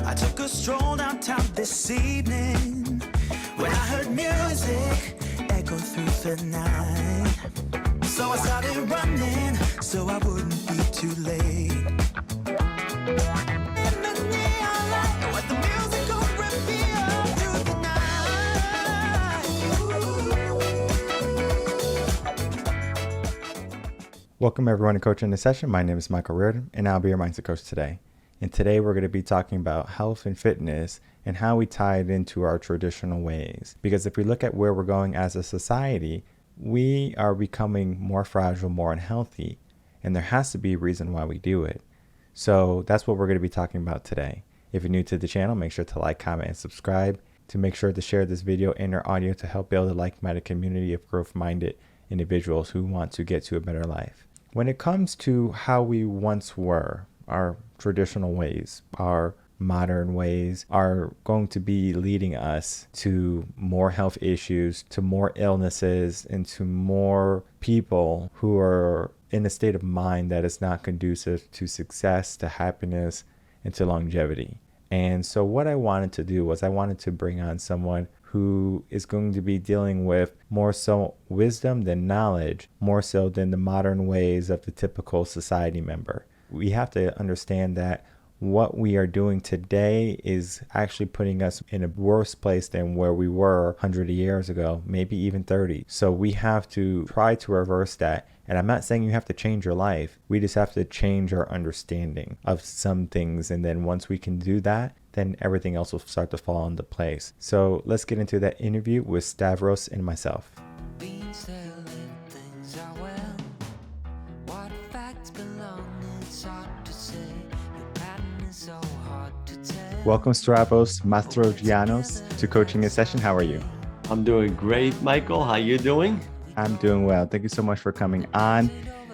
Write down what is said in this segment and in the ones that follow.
I took a stroll downtown this evening when I heard music echo through the night. So I started running so I wouldn't be too late. In the neon light, what the music could reveal through the night. Welcome everyone to Coach in the Session. My name is Michael Rearden and I'll be your mindset coach today. And today we're going to be talking about health and fitness and how we tie it into our traditional ways. Because if we look at where we're going as a society, we are becoming more fragile, more unhealthy, and there has to be a reason why we do it. So that's what we're going to be talking about today. If you're new to the channel, make sure to like, comment, and subscribe. To make sure to share this video and our audio to help build a like-minded community of growth-minded individuals who want to get to a better life. When it comes to how we once were, our traditional ways, our modern ways are going to be leading us to more health issues, to more illnesses, and to more people who are in a state of mind that is not conducive to success, to happiness, and to longevity. And so what I wanted to do was I wanted to bring on someone who is going to be dealing with more so wisdom than knowledge, more so than the modern ways of the typical society member. We have to understand that what we are doing today is actually putting us in a worse place than where we were 100 years ago, maybe even 30. So we have to try to reverse that. And I'm not saying you have to change your life. We just have to change our understanding of some things. And then once we can do that, then everything else will start to fall into place. So let's get into that interview with Stavros and myself. Welcome, Stavros Mastrogiannis, to Coaching in Session. How are you? I'm doing great, Michael. How you doing? I'm doing well. Thank you so much for coming on.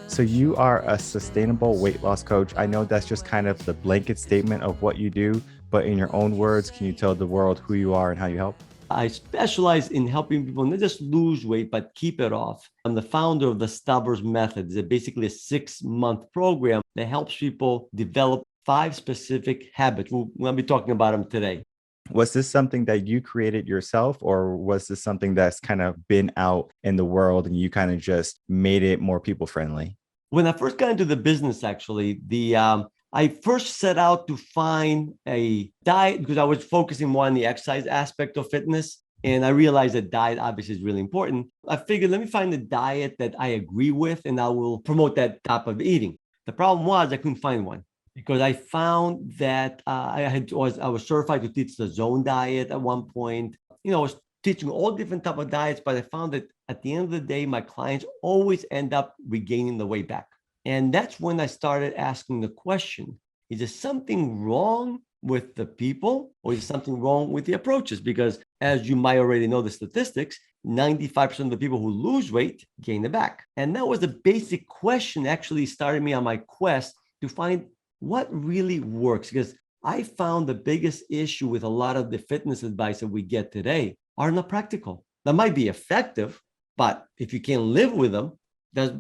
So you are a sustainable weight loss coach. I know that's just kind of the blanket statement of what you do, but in your own words, can you tell the world who you are and how you help? I specialize in helping people not just lose weight, but keep it off. I'm the founder of the Stavros Method. It's basically a 6-month program that helps people develop 5 specific habits. We're going to be talking about them today. Was this something that you created yourself, or was this something that's kind of been out in the world and you kind of just made it more people friendly? When I first got into the business, actually, I first set out to find a diet because I was focusing more on the exercise aspect of fitness. And I realized that diet obviously is really important. I figured, let me find a diet that I agree with and I will promote that type of eating. The problem was I couldn't find one, because I found that I was certified to teach the zone diet at one point. I was teaching all different type of diets, but I found that at the end of the day, my clients always end up regaining the weight back. And that's when I started asking the question, is there something wrong with the people, or is there something wrong with the approaches? Because as you might already know the statistics, 95% of the people who lose weight gain it back. And that was the basic question that actually started me on my quest to find what really works. Because I found the biggest issue with a lot of the fitness advice that we get today are not practical. That might be effective, but if you can't live with them,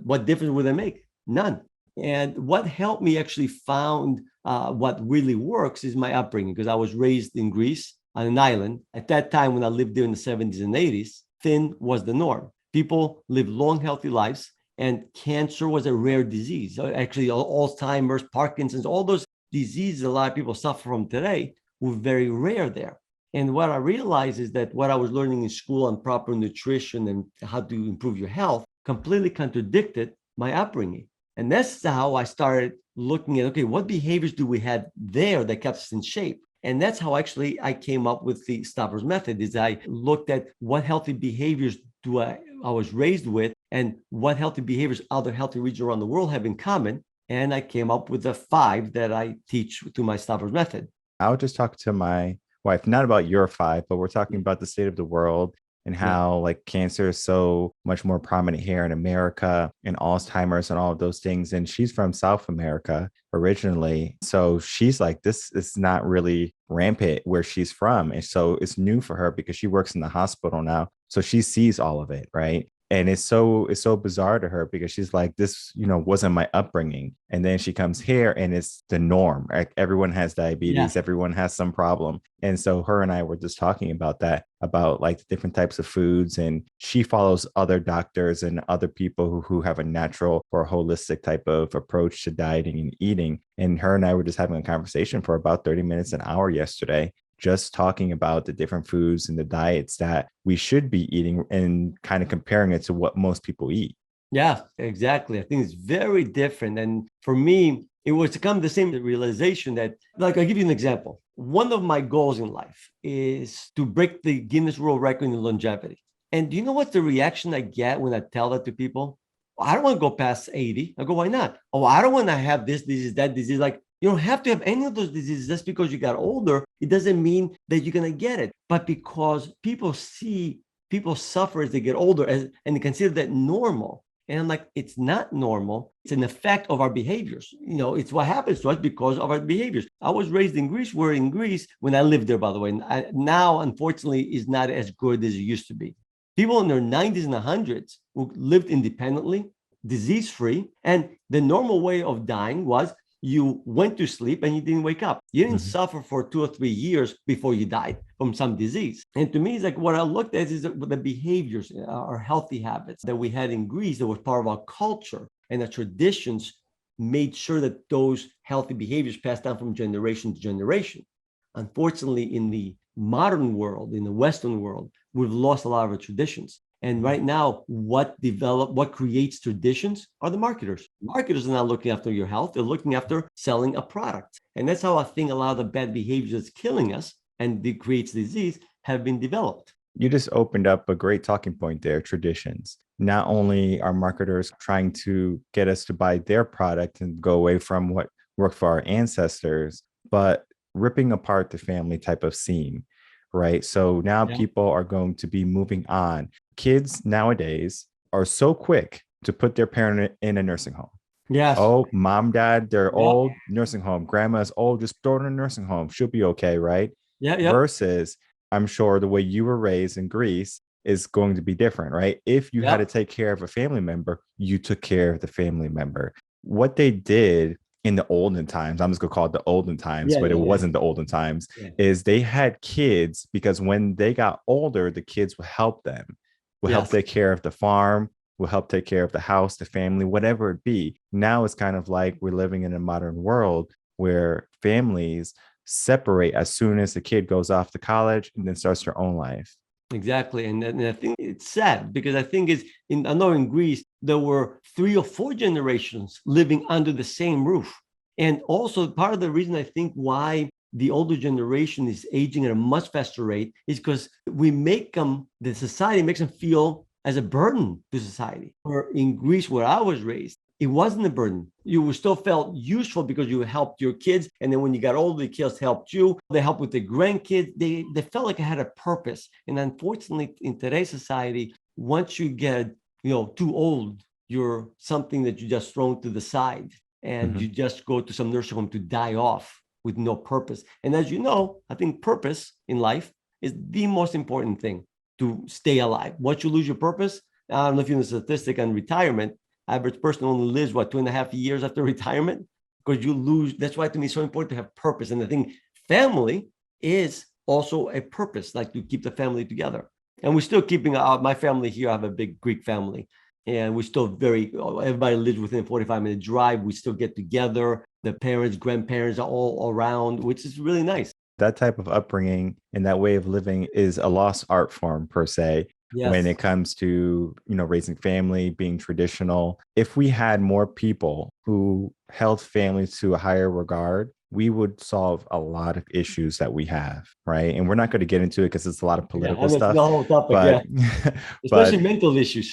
what difference would they make? None. And what helped me actually found what really works is my upbringing, because I was raised in Greece on an island. At that time, when I lived there in the 70s and 80s, thin was the norm. People lived long, healthy lives, and cancer was a rare disease. So actually, Alzheimer's, Parkinson's, all those diseases a lot of people suffer from today were very rare there. And what I realized is that what I was learning in school on proper nutrition and how to improve your health completely contradicted my upbringing. And that's how I started looking at, okay, what behaviors do we have there that kept us in shape? And that's how actually I came up with the Stavros Method. Is I looked at what healthy behaviors I was raised with and what healthy behaviors other healthy regions around the world have in common. And I came up with the 5 that I teach through my Stavros Method. I would just talk to my wife, not about your 5, but we're talking about the state of the world and how like cancer is so much more prominent here in America, and Alzheimer's and all of those things. And she's from South America originally. So she's like, this is not really rampant where she's from. And so it's new for her because she works in the hospital now. So she sees all of it, right? And it's so bizarre to her because she's like, this, wasn't my upbringing. And then she comes here and it's the norm. Like everyone has diabetes, Yeah. everyone has some problem. And so her and I were just talking about that, about like the different types of foods. And she follows other doctors and other people who have a natural or holistic type of approach to dieting and eating. And her and I were just having a conversation for about 30 minutes, an hour yesterday, just talking about the different foods and the diets that we should be eating and kind of comparing it to what most people eat. Yeah, exactly. I think it's very different. And for me, it was to come to the same realization that, like, I'll give you an example. One of my goals in life is to break the Guinness World Record in longevity. And do you know what the reaction I get when I tell that to people? I don't want to go past 80. I go, why not? Oh, I don't want to have this disease, that disease. Like, you don't have to have any of those diseases just because you got older. It doesn't mean that you're going to get it. But because people see people suffer as they get older and they consider that normal. And I'm like, it's not normal. It's an effect of our behaviors. It's what happens to us because of our behaviors. I was raised in Greece. We're in Greece when I lived there, by the way. Now, unfortunately, is not as good as it used to be. People in their 90s and 100s who lived independently, disease-free, and the normal way of dying was you went to sleep and you didn't wake up. You didn't suffer for 2 or 3 years before you died from some disease. And to me, it's like what I looked at is the behaviors, our healthy habits that we had in Greece that was part of our culture and the traditions made sure that those healthy behaviors passed down from generation to generation. Unfortunately, in the modern world, in the Western world, we've lost a lot of our traditions. And right now, what creates traditions are the marketers. Marketers are not looking after your health. They're looking after selling a product. And that's how I think a lot of the bad behaviors that's killing us and it creates disease have been developed. You just opened up a great talking point there, traditions. Not only are marketers trying to get us to buy their product and go away from what worked for our ancestors, but ripping apart the family type of scene, right? So now people are going to be moving on. Kids nowadays are so quick to put their parent in a nursing home. Yes. Oh, mom, dad, they're old, nursing home. Grandma's old, just throw her in a nursing home. She'll be okay, right? Yeah. Versus, I'm sure the way you were raised in Greece is going to be different, right? If you had to take care of a family member, you took care of the family member. What they did in the olden times, I'm just gonna call it the olden times, but it wasn't the olden times, is they had kids because when they got older, the kids would help them, will help take care of the farm, will help take care of the house, the family, whatever it be. Now it's kind of like we're living in a modern world where families separate as soon as the kid goes off to college and then starts their own life. Exactly. And I think it's sad because I think I know in Greece, there were 3 or 4 generations living under the same roof. And also part of the reason I think why the older generation is aging at a much faster rate is because the society makes them feel as a burden to society. Or in Greece, where I was raised, it wasn't a burden. You still felt useful because you helped your kids. And then when you got older, the kids helped you. They helped with the grandkids. They felt like it had a purpose. And unfortunately, in today's society, once you get too old, you're something that you just thrown to the side and you just go to some nursing home to die off with no purpose. And as you know, I think purpose in life is the most important thing to stay alive. Once you lose your purpose, I don't know if you know the statistic on retirement, average person only lives 2.5 years after retirement because you lose. That's why to me it's so important to have purpose. And I think family is also a purpose, like to keep the family together. And we're still keeping my family here. I have a big Greek family and we're still everybody lives within a 45-minute drive. We still get together. The parents, grandparents are all around, which is really nice. That type of upbringing and that way of living is a lost art form per se. When it comes to, raising family, being traditional. If we had more people who held families to a higher regard, we would solve a lot of issues that we have, right? And we're not going to get into it because it's a lot of political stuff. The whole topic, especially mental issues.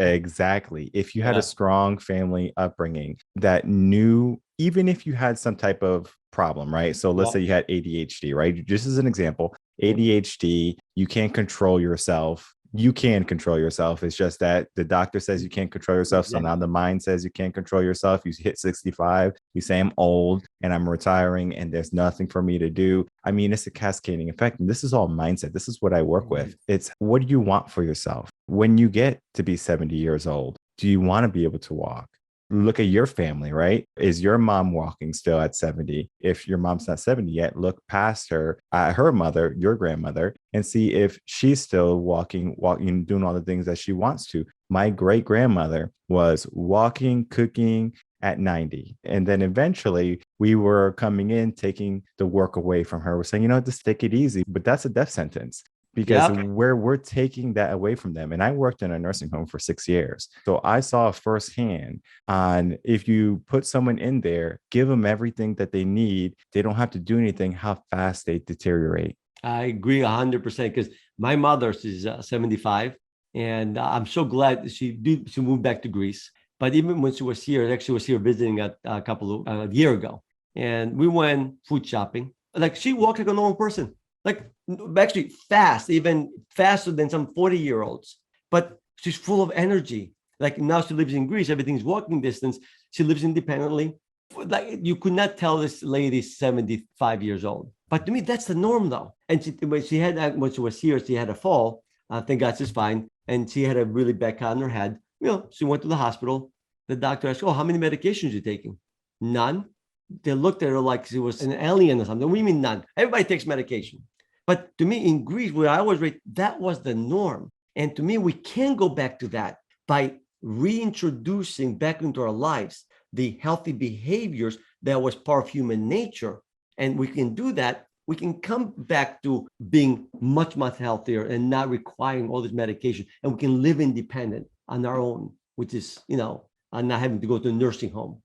Exactly. If you had a strong family upbringing that knew, even if you had some type of problem, right? So let's say you had ADHD, right? Just as an example, ADHD, you can't control yourself. you can control yourself. It's just that the doctor says you can't control yourself. So Exactly. now the mind says you can't control yourself. You hit 65, you say I'm old and I'm retiring and there's nothing for me to do. I mean, it's a cascading effect. And this is all mindset. This is what I work with. It's what do you want for yourself? When you get to be 70 years old, do you want to be able to walk? Look at your family, right? Is your mom walking still at 70? If your mom's not 70 yet, look past her, her mother, your grandmother, and see if she's still walking, doing all the things that she wants to. My great grandmother was walking, cooking at 90. And then eventually we were coming in, taking the work away from her. We're saying, just take it easy. But that's a death sentence because Yeah. we're taking that away from them. And I worked in a nursing home for 6 years. So I saw firsthand on if you put someone in there, give them everything that they need, they don't have to do anything, how fast they deteriorate. I agree 100% because my mother is 75, and I'm so glad she moved back to Greece. But even when she was here, actually was here visiting a couple of year ago, and we went food shopping. Like she walked like a normal person, like actually fast, even faster than some 40-year-olds. But she's full of energy. Like now she lives in Greece, everything's walking distance. She lives independently. Like you could not tell this lady 75 years old. But to me, that's the norm, though. And when she was here, she had a fall. Thank God she's fine. And she had a really bad cut on her head. She went to the hospital. The doctor asked, "Oh, how many medications are you taking?" None. They looked at her like she was an alien or something. What do you mean none? Everybody takes medication. But to me, in Greece, where I was raised, that was the norm. And to me, we can go back to that by reintroducing back into our lives the healthy behaviors that was part of human nature. And we can do that. We can come back to being much, much healthier and not requiring all this medication. And we can live independent on our own, which is, not having to go to a nursing home.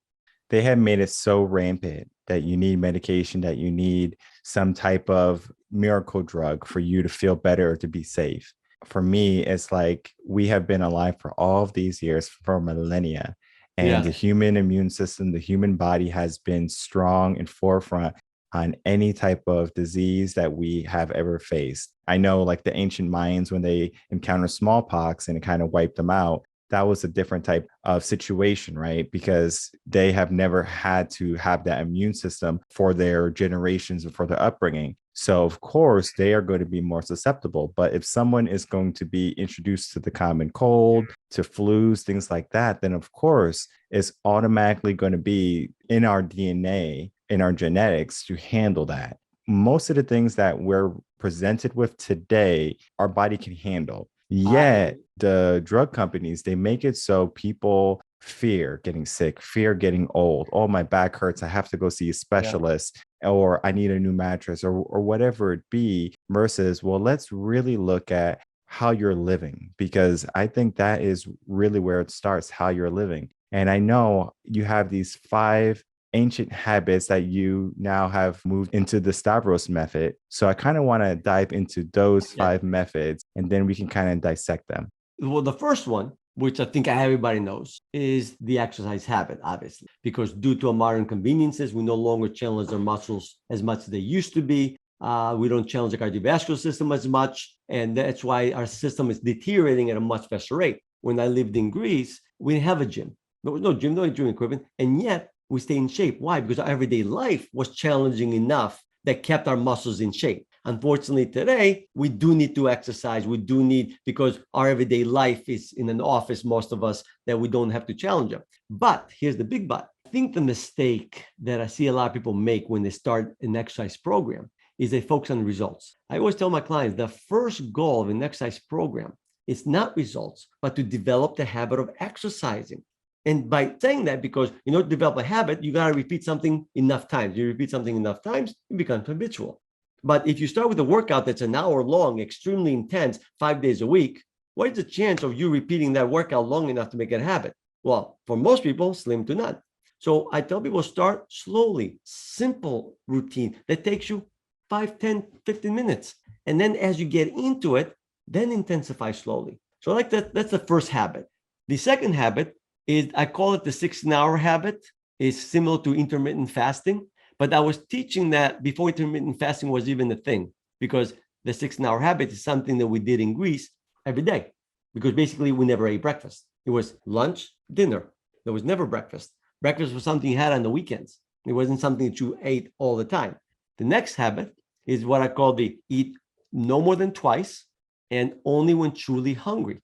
They have made it so rampant that you need medication, that you need some type of miracle drug for you to feel better or to be safe. For me, it's like we have been alive for all of these years, for millennia. And the Yes. human immune system, the human body has been strong and forefront on any type of disease that we have ever faced. I know like the ancient Mayans, when they encountered smallpox and it kind of wiped them out, that was a different type of situation, right? Because they have never had to have that immune system for their generations or for their upbringing. So, of course, they are going to be more susceptible. But if someone is going to be introduced to the common cold, to flus, things like that, then of course, it's automatically going to be in our DNA, in our genetics to handle that. Most of the things that we're presented with today, our body can handle. Yet the drug companies, they make it so people fear getting sick, fear getting old. Oh, my back hurts. I have to go see a specialist, or I need a new mattress, or whatever it be, versus, well, let's really look at how you're living, because I think that is really where it starts, how you're living. And I know you have these 5 ancient habits that you now have moved into the Stavros method. So I kind of want to dive into those 5 methods, and then we can kind of dissect them. Well, the first one, which I think everybody knows, is the exercise habit, obviously, because due to our modern conveniences, we no longer challenge our muscles as much as they used to be. We don't challenge the cardiovascular system as much. And that's why our system is deteriorating at a much faster rate. When I lived in Greece, we didn't have a gym. There was no gym, no gym equipment. And yet we stay in shape. Why? Because our everyday life was challenging enough that kept our muscles in shape. Unfortunately, today, we do need to exercise. We do need, because our everyday life is in an office, most of us, that we don't have to challenge them. But here's the big but. I think the mistake that I see a lot of people make when they start an exercise program is they focus on results. I always tell my clients the first goal of an exercise program is not results, but to develop the habit of exercising. And by saying that, because to develop a habit, you got to repeat something enough times. You repeat something enough times, it becomes habitual. But if you start with a workout that's an hour long, extremely intense, 5 days a week, what is the chance of you repeating that workout long enough to make it a habit? Well, for most people, slim to none. So I tell people start slowly, simple routine that takes you 5, 10, 15 minutes. And then as you get into it, then intensify slowly. So like that's the first habit. The second habit is, I call it the 16-hour habit. It's similar to intermittent fasting. But I was teaching that before intermittent fasting was even a thing, because the 16-hour habit is something that we did in Greece every day, because basically we never ate breakfast. It was lunch, dinner. There was never breakfast. Breakfast was something you had on the weekends. It wasn't something that you ate all the time. The next habit is what I call the eat no more than twice and only when truly hungry.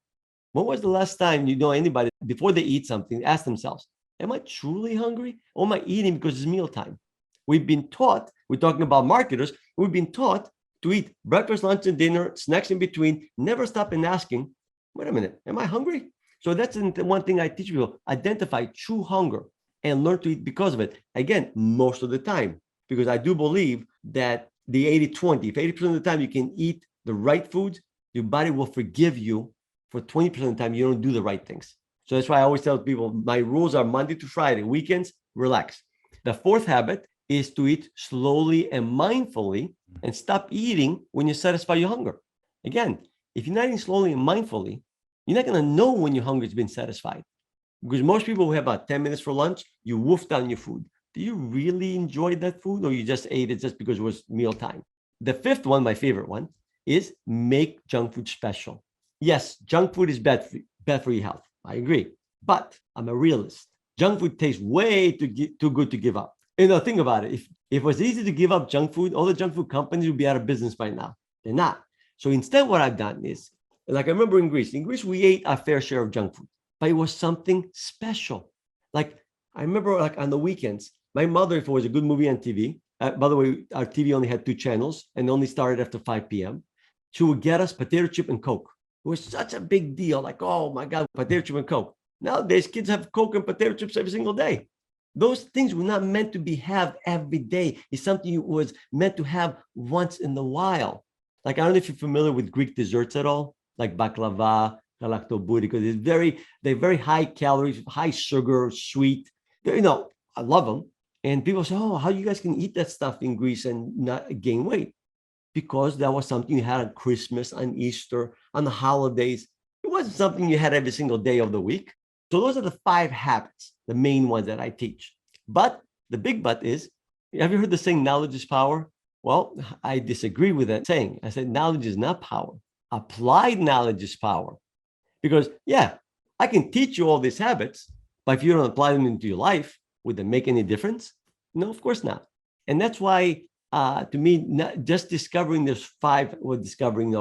When was the last time anybody, before they eat something, ask themselves, am I truly hungry or am I eating because it's mealtime? We've been taught, we're talking about marketers, we've been taught to eat breakfast, lunch, and dinner, snacks in between, never stop and asking, wait a minute, am I hungry? So that's the one thing I teach people, identify true hunger and learn to eat because of it. Again, most of the time, because I do believe that the 80-20, if 80% of the time you can eat the right foods, your body will forgive you for 20% of the time you don't do the right things. So that's why I always tell people, my rules are Monday to Friday, weekends, relax. The fourth habit is to eat slowly and mindfully and stop eating when you satisfy your hunger. Again, if you're not eating slowly and mindfully, you're not going to know when your hunger has been satisfied. Because most people who have about 10 minutes for lunch, you wolf down your food. Do you really enjoy that food or you just ate it just because it was mealtime? The fifth one, my favorite one, is make junk food special. Yes, junk food is bad for your health. I agree. But I'm a realist. Junk food tastes way too good to give up. Think about it. If it was easy to give up junk food, all the junk food companies would be out of business by now. They're not. So instead, what I've done is, like I remember in Greece, we ate our fair share of junk food, but it was something special. Like I remember like on the weekends, my mother, if it was a good movie on TV, by the way, our TV only had 2 channels and only started after 5 p.m. She would get us potato chip and Coke. It was such a big deal. Like, oh my God, potato chip and Coke. Nowadays, kids have Coke and potato chips every single day. Those things were not meant to be had every day. It's something you was meant to have once in a while. Like, I don't know if you're familiar with Greek desserts at all, like baklava, galaktoboudi, because they're very high calories, high sugar, sweet. I love them. And people say, oh, how you guys can eat that stuff in Greece and not gain weight? Because that was something you had on Christmas, on Easter, on the holidays. It wasn't something you had every single day of the week. So those are the 5 habits, the main ones that I teach. But the big but is, have you heard the saying, knowledge is power? Well, I disagree with that saying. I said, knowledge is not power. Applied knowledge is power. Because, yeah, I can teach you all these habits, but if you don't apply them into your life, would they make any difference? No, of course not. And that's why, to me, not just discovering this 5, or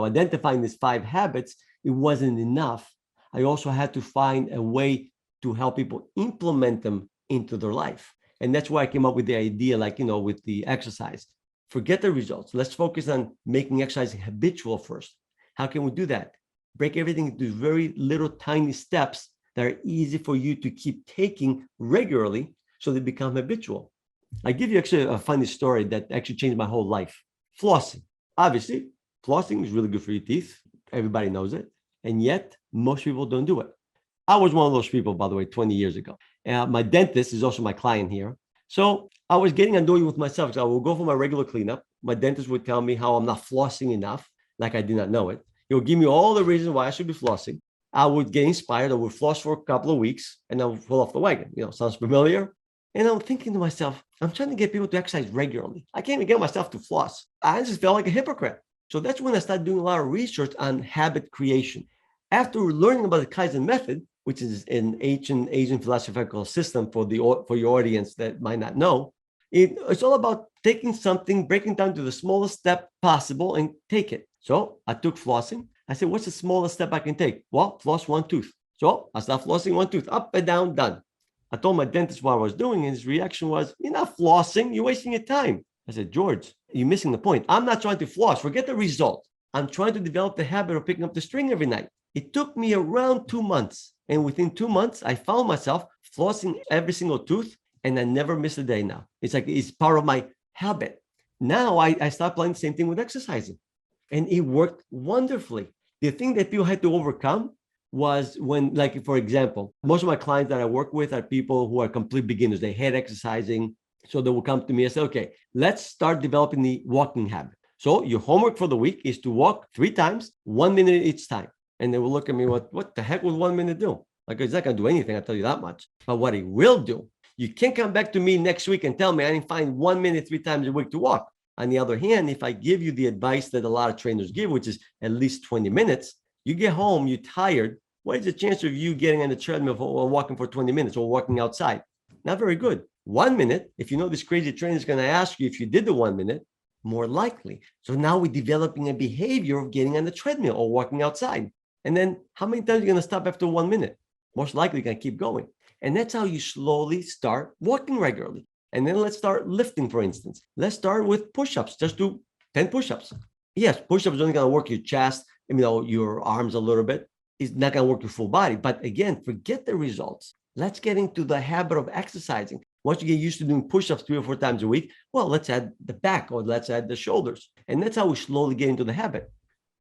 identifying these 5 habits, it wasn't enough. I also had to find a way to help people implement them into their life. And that's why I came up with the idea, with the exercise. Forget the results. Let's focus on making exercising habitual first. How can we do that? Break everything into very little tiny steps that are easy for you to keep taking regularly so they become habitual. I give you actually a funny story that actually changed my whole life. Flossing. Obviously, flossing is really good for your teeth. Everybody knows it. And yet, most people don't do it. I was one of those people, by the way, 20 years ago. My dentist is also my client here. So I was getting annoyed with myself. So I would go for my regular cleanup. My dentist would tell me how I'm not flossing enough, like I did not know it. He would give me all the reasons why I should be flossing. I would get inspired. I would floss for a couple of weeks and I would fall off the wagon. Sounds familiar? And I'm thinking to myself, I'm trying to get people to exercise regularly. I can't even get myself to floss. I just felt like a hypocrite. So that's when I started doing a lot of research on habit creation. After learning about the Kaizen method, which is an ancient Asian philosophical system for your audience that might not know, it's all about taking something, breaking down to the smallest step possible and take it. So I took flossing. I said, what's the smallest step I can take? Well, floss 1 tooth. So I started flossing 1 tooth, up and down, done. I told my dentist what I was doing, and his reaction was, you're not flossing, you're wasting your time. I said, George, you're missing the point. I'm not trying to floss. Forget the result. I'm trying to develop the habit of picking up the string every night. It took me around 2 months. And within 2 months, I found myself flossing every single tooth, and I never miss a day now. It's part of my habit. Now I start playing the same thing with exercising. And it worked wonderfully. The thing that people had to overcome was when, for example, most of my clients that I work with are people who are complete beginners. They hate exercising. So they will come to me and say, okay, let's start developing the walking habit. So your homework for the week is to walk 3 times, 1 minute each time. And they will look at me, what the heck will 1 minute do? It's not going to do anything, I'll tell you that much. But what it will do, you can't come back to me next week and tell me I didn't find 1 minute 3 times a week to walk. On the other hand, if I give you the advice that a lot of trainers give, which is at least 20 minutes, You get home, you're tired. What is the chance of you getting on the treadmill or walking for 20 minutes or walking outside? Not very good. 1 minute, if you know this crazy trainer is going to ask you if you did the 1 minute, more likely. So now we're developing a behavior of getting on the treadmill or walking outside. And then how many times are you going to stop after 1 minute? Most likely you're going to keep going. And that's how you slowly start walking regularly. And then let's start lifting, for instance. Let's start with push-ups. Just do 10 push-ups. Yes, push-ups is only going to work your chest, your arms a little bit. It's not going to work your full body. But again, forget the results. Let's get into the habit of exercising. Once you get used to doing push-ups 3 or 4 times a week, well, let's add the back or let's add the shoulders. And that's how we slowly get into the habit.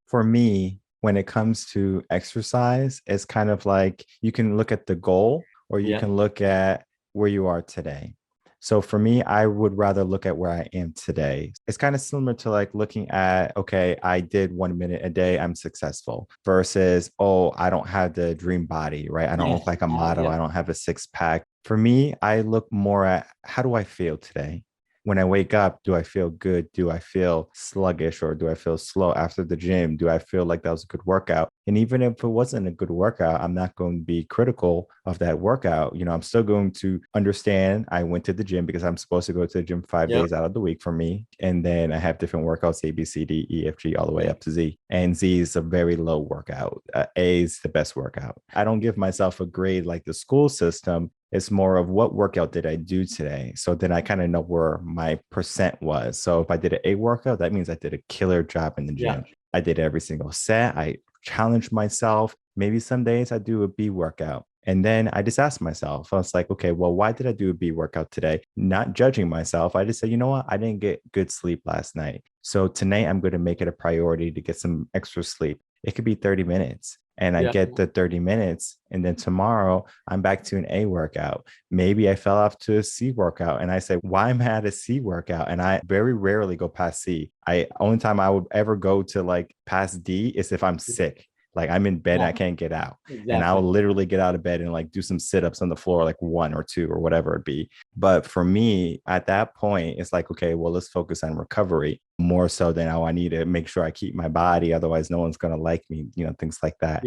For me, when it comes to exercise, it's kind of like you can look at the goal or you can look at where you are today. So for me, I would rather look at where I am today. It's kind of similar to like looking at, okay, I did 1 minute a day, I'm successful versus, oh, I don't have the dream body, right? I don't look like a model. I don't have a 6-pack. For me, I look more at how do I feel today? When I wake up, do I feel good? Do I feel sluggish or do I feel slow after the gym? Do I feel like that was a good workout? And even if it wasn't a good workout, I'm not going to be critical of that workout. I'm still going to understand I went to the gym because I'm supposed to go to the gym 5 days out of the week for me. And then I have different workouts, A, B, C, D, E, F, G, all the way up to Z. And Z is a very low workout. A is the best workout. I don't give myself a grade like the school system. It's more of what workout did I do today? So then I kind of know where my percent was. So if I did an A workout, that means I did a killer job in the gym. I did every single set. I challenged myself. Maybe some days I do a B workout. And then I just asked myself, I was like, okay, well, why did I do a B workout today? Not judging myself. I just said, you know what? I didn't get good sleep last night. So tonight I'm going to make it a priority to get some extra sleep. It could be 30 minutes. And I get the 30 minutes. And then tomorrow I'm back to an A workout. Maybe I fell off to a C workout. And I say, why am I at a C workout? And I very rarely go past C. Only time I would ever go to like past D is if I'm sick. Like I'm in bed, I can't get out. And I will literally get out of bed and like do some sit-ups on the floor, like 1 or 2 or whatever it be. But for me, at that point, it's like, okay, well, let's focus on recovery more so than, I need to make sure I keep my body. Otherwise, no one's going to like me, things like that.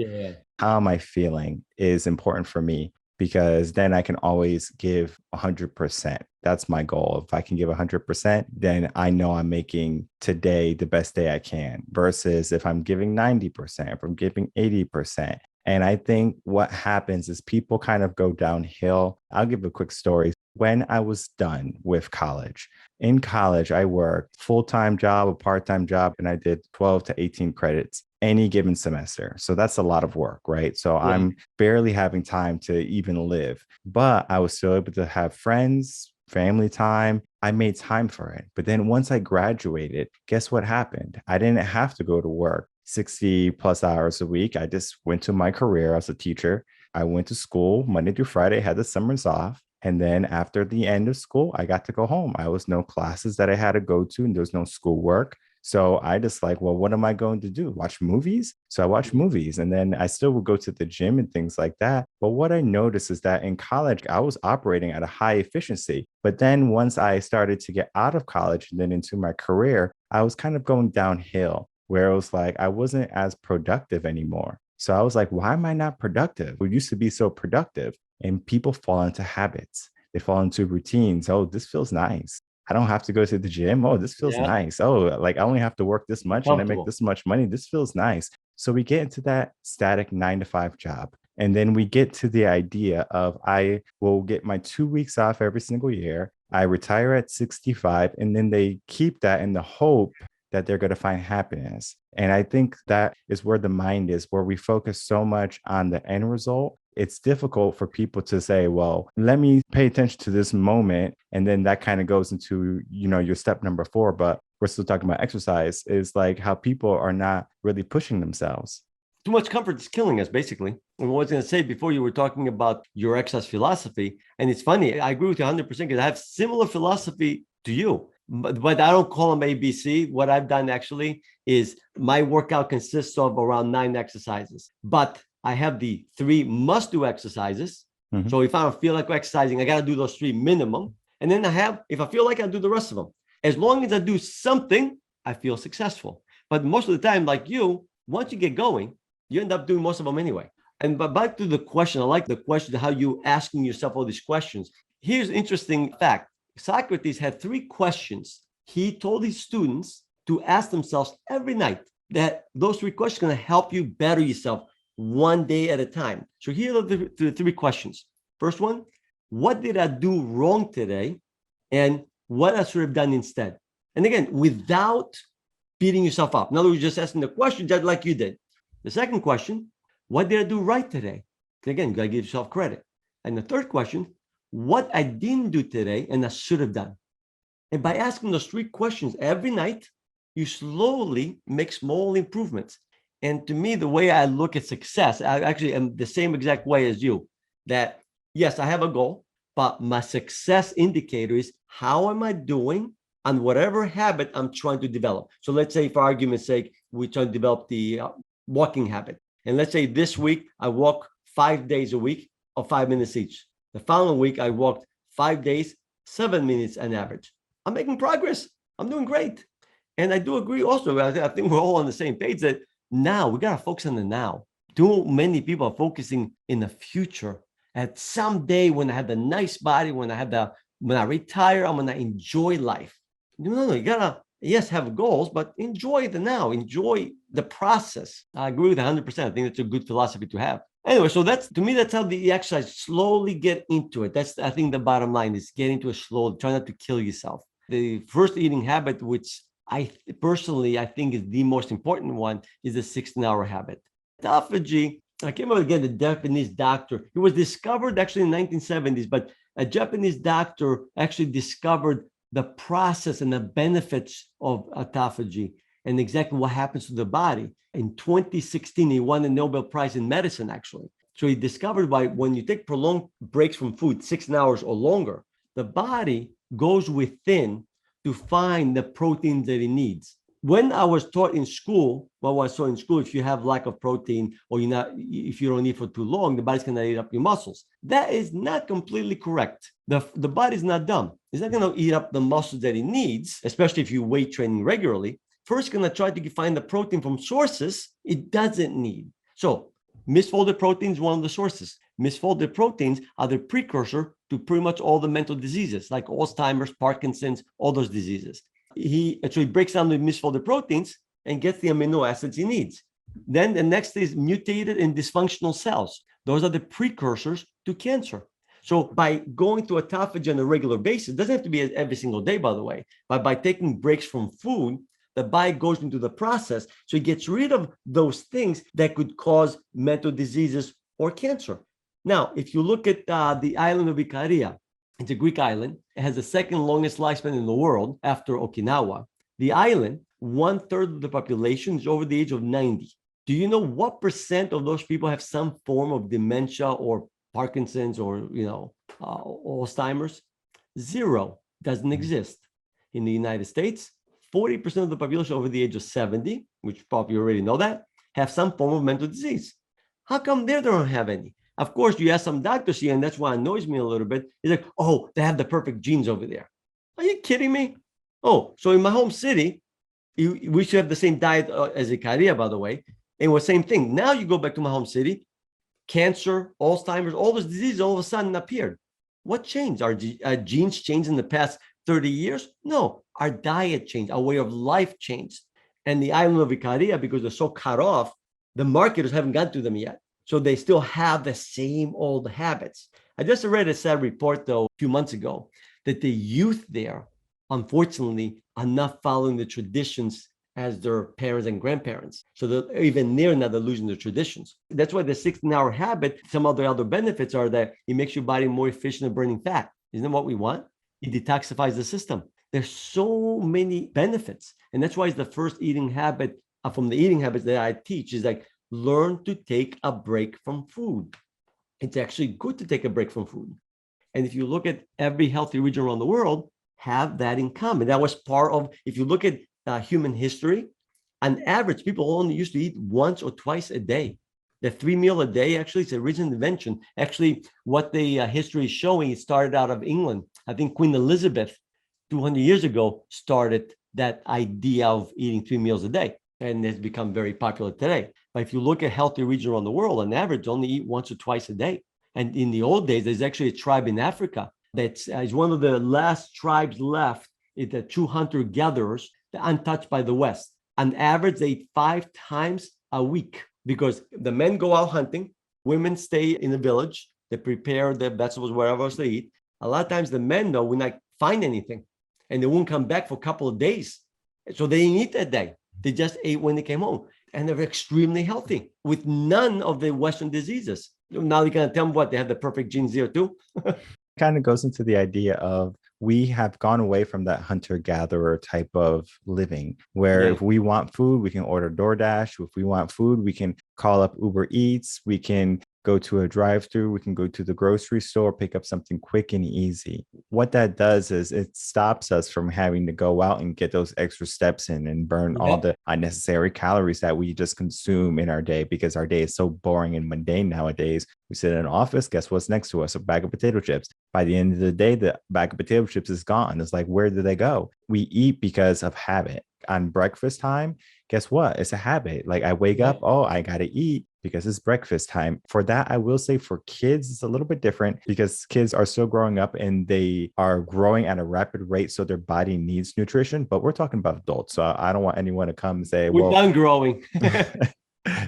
How am I feeling is important for me, because then I can always give 100%. That's my goal. If I can give 100%, then I know I'm making today the best day I can, versus if I'm giving 90%, if I'm giving 80%. And I think what happens is people kind of go downhill. I'll give a quick story. When I was done with college, in college, I worked full-time job, a part-time job, and I did 12 to 18 credits any given semester. So that's a lot of work, right? So I'm barely having time to even live, but I was still able to have friends, family time. I made time for it. But then once I graduated, guess what happened? I didn't have to go to work 60 plus hours a week. I just went to my career as a teacher. I went to school Monday through Friday, had the summers off. And then after the end of school, I got to go home. I was no classes that I had to go to, and there was no schoolwork. So I just like, well, what am I going to do? Watch movies? So I watched movies, and then I still would go to the gym and things like that. But what I noticed is that in college, I was operating at a high efficiency. But then once I started to get out of college and then into my career, I was kind of going downhill, where it was like, I wasn't as productive anymore. So I was like, why am I not productive? We used to be so productive. And people fall into habits. They fall into routines. Oh, this feels nice. I don't have to go to the gym. Oh, this feels nice. Oh, like I only have to work this much and I make this much money. This feels nice. So we get into that static 9-to-5 job. And then we get to the idea of, I will get my 2 weeks off every single year. I retire at 65. And then they keep that in the hope that they're going to find happiness. And I think that is where the mind is, where we focus so much on the end result. It's difficult for people to say, well, let me pay attention to this moment. And then that kind of goes into, your step number 4. But we're still talking about exercise, is like how people are not really pushing themselves. Too much comfort is killing us, basically. And what I was going to say before, you were talking about your exercise philosophy. And it's funny, I agree with you 100% because I have similar philosophy to you. But I don't call them ABC. What I've done actually is my workout consists of around 9 exercises. But I have the 3 must-do exercises. Mm-hmm. So if I don't feel like exercising, I got to do those 3 minimum. And then if I feel like I do the rest of them. As long as I do something, I feel successful. But most of the time, like you, once you get going, You end up doing most of them anyway. And but back to the question, I like the question, how you asking yourself all these questions. Here's an interesting fact. Socrates had 3 questions he told his students to ask themselves every night, that those 3 questions are going to help you better yourself one day at a time. So here are the 3 questions. First one, what did I do wrong today? And what I should have done instead? And again, without beating yourself up. In other words, just asking the question just like you did. The second question, what did I do right today? Again, you got to give yourself credit. And the third question, what I didn't do today and I should have done. And by asking those 3 questions every night, you slowly make small improvements. And to me, the way I look at success, I actually am the same exact way as you, that yes, I have a goal, but my success indicator is how am I doing on whatever habit I'm trying to develop. So let's say, for argument's sake, we try to develop the walking habit. And let's say this week, I walk 5 days a week of 5 minutes each. The following week, I walked 5 days, 7 minutes on average. I'm making progress. I'm doing great. And I do agree also, I think we're all on the same page that now we got to focus on the now. Too many people are focusing in the future. At some day when I have the nice body, when I retire, I'm going to enjoy life. No, you got to, yes, have goals, but enjoy the now, enjoy the process. I agree with 100%. I think that's a good philosophy to have. Anyway, so that's, to me, that's how the exercise, slowly get into it. That's, I think the bottom line is get into it slowly, try not to kill yourself. The first eating habit, which I personally, I think is the most important one, is the 16-hour habit. Autophagy, I came up again, the Japanese doctor. It was discovered actually in the 1970s, but a Japanese doctor actually discovered the process and the benefits of autophagy and exactly what happens to the body. In 2016, he won a Nobel Prize in medicine, actually. So he discovered when you take prolonged breaks from food, 16 hours or longer, the body goes within to find the proteins that it needs. When I was taught in school, if you have lack of protein or if you don't eat for too long, the body's going to eat up your muscles. That is not completely correct. The body's not dumb. It's not going to eat up the muscles that it needs, especially if you weight training regularly. First, going to try to find the protein from sources it doesn't need. So misfolded protein is one of the sources. Misfolded proteins are the precursor to pretty much all the mental diseases like Alzheimer's, Parkinson's, all those diseases. He actually breaks down the misfolded proteins and gets the amino acids he needs. Then the next is mutated and dysfunctional cells. Those are the precursors to cancer. So by going to autophagy on a regular basis, it doesn't have to be every single day, by the way, but by taking breaks from food, the body goes into the process. So it gets rid of those things that could cause mental diseases or cancer. Now, if you look at the island of Ikaria, it's a Greek island. It has the second longest lifespan in the world after Okinawa. The island, 1/3 of the population is over the age of 90. Do you know what percent of those people have some form of dementia or Parkinson's or, Alzheimer's? 0. Doesn't exist. In the United States, 40% of the population over the age of 70, which probably you already know that, have some form of mental disease. How come they don't have any? Of course, you ask some doctors here, and that's why it annoys me a little bit. It's like, oh, they have the perfect genes over there. Are you kidding me? Oh, so in my home city, we should have the same diet as Ikaria, by the way. And the same thing. Now you go back to my home city, cancer, Alzheimer's, all those diseases all of a sudden appeared. What changed? Our genes changed in the past 30 years? No, our diet changed, our way of life changed. And the island of Ikaria, because they're so cut off, the marketers haven't gotten to them yet. So they still have the same old habits. I just read a sad report, though, a few months ago, that the youth there, unfortunately, are not following the traditions as their parents and grandparents. So they're even near now, they're losing their traditions. That's why the 16-hour habit, some of the other benefits are that it makes your body more efficient at burning fat. Isn't that what we want? It detoxifies the system. There's so many benefits. And that's why it's the first eating habit from the eating habits that I teach is like, learn to take a break from food. It's actually good to take a break from food. And if you look at every healthy region around the world, have that in common. That was part of, if you look at human history, on average, people only used to eat once or twice a day. The 3 meal a day actually is a recent invention. Actually, what the history is showing, it started out of England. I think Queen Elizabeth, 200 years ago, started that idea of eating 3 meals a day. and it's become very popular today. But if you look at healthy regions around the world, on average, only eat once or twice a day. And in the old days, there's actually a tribe in Africa that is one of the last tribes left. It's the true hunter-gatherers, untouched by the West. On average, they eat 5 times a week because the men go out hunting, women stay in the village, they prepare the vegetables, whatever else they eat. A lot of times the men, though, will not find anything and they won't come back for a couple of days. So they didn't eat that day. They just ate when they came home. And they're extremely healthy with none of the Western diseases. Now you're going to tell them what? They have the perfect genes here too? Kind of goes into the idea of we have gone away from that hunter-gatherer type of living where if we want food, we can order DoorDash. If we want food, we can call up Uber Eats. We can go to a drive-through. We can go to the grocery store, pick up something quick and easy. What that does is it stops us from having to go out and get those extra steps in and burn all the unnecessary calories that we just consume in our day because our day is so boring and mundane nowadays. We sit in an office, guess what's next to us? A bag of potato chips. By the end of the day, the bag of potato chips is gone. It's like, where do they go? We eat because of habit. On breakfast time, guess what? It's a habit. Like I wake up, oh, I got to eat because it's breakfast time. For that, I will say for kids, it's a little bit different because kids are still growing up and they are growing at a rapid rate. So their body needs nutrition, but we're talking about adults. So I don't want anyone to come and say, we're done growing.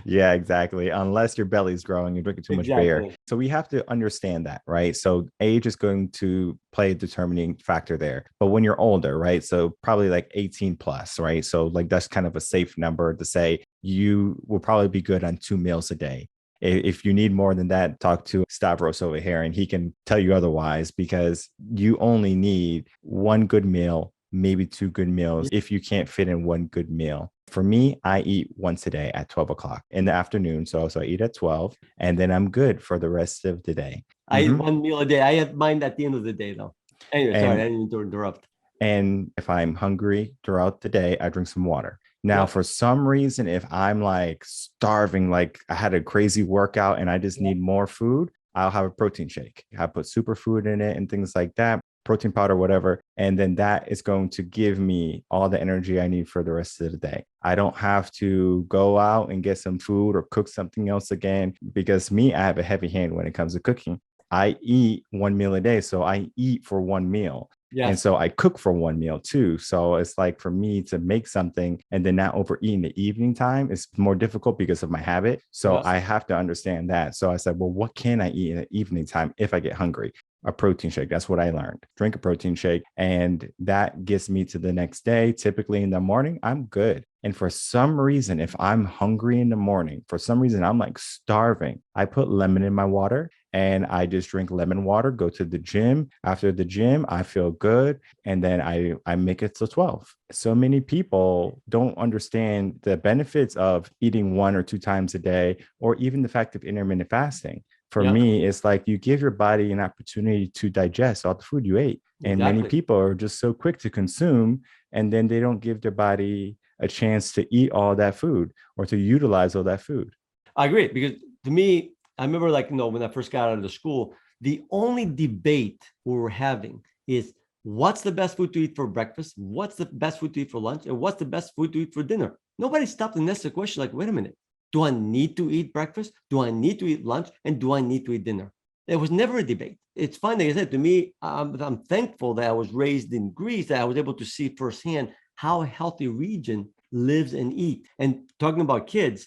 Yeah, exactly. Unless your belly's growing, you're drinking too much beer. So we have to understand that, right? So age is going to play a determining factor there. But when you're older, right? So probably like 18 plus, right? So like that's kind of a safe number to say you will probably be good on 2 meals a day. If you need more than that, talk to Stavros over here and he can tell you otherwise because you only need 1 good meal, maybe 2 good meals if you can't fit in 1 good meal. For me, I eat once a day at 12 o'clock in the afternoon. So I eat at 12 and then I'm good for the rest of the day. I eat 1 meal a day. I have mine at the end of the day though. Anyway, sorry, I didn't mean to interrupt. And if I'm hungry throughout the day, I drink some water. Now, for some reason, if I'm like starving, like I had a crazy workout and I just need more food, I'll have a protein shake. I put superfood in it and things like that, protein powder, whatever. And then that is going to give me all the energy I need for the rest of the day. I don't have to go out and get some food or cook something else again because I have a heavy hand when it comes to cooking. I eat 1 meal a day. So I eat for 1 meal. Yes. And so I cook for 1 meal too. So it's like for me to make something and then not overeat in the evening time is more difficult because of my habit. So I have to understand that. So I said, well, what can I eat in the evening time if I get hungry? A protein shake. That's what I learned. Drink a protein shake. And that gets me to the next day. Typically in the morning, I'm good. And for some reason, if I'm hungry in the morning, for some reason, I'm like starving, I put lemon in my water and I just drink lemon water, go to the gym. After the gym, I feel good. And then I make it to 12. So many people don't understand the benefits of eating 1 or 2 times a day, or even the fact of intermittent fasting. For me, it's like you give your body an opportunity to digest all the food you ate. And many people are just so quick to consume, and then they don't give their body a chance to eat all that food or to utilize all that food. I agree, because to me, I remember when I first got out of the school, the only debate we were having is what's the best food to eat for breakfast? What's the best food to eat for lunch? And what's the best food to eat for dinner? Nobody stopped and asked the question like, wait a minute. Do I need to eat breakfast? Do I need to eat lunch? And do I need to eat dinner? There was never a debate. It's fine. Like I said, to me, I'm thankful that I was raised in Greece, that I was able to see firsthand how a healthy region lives and eat. And talking about kids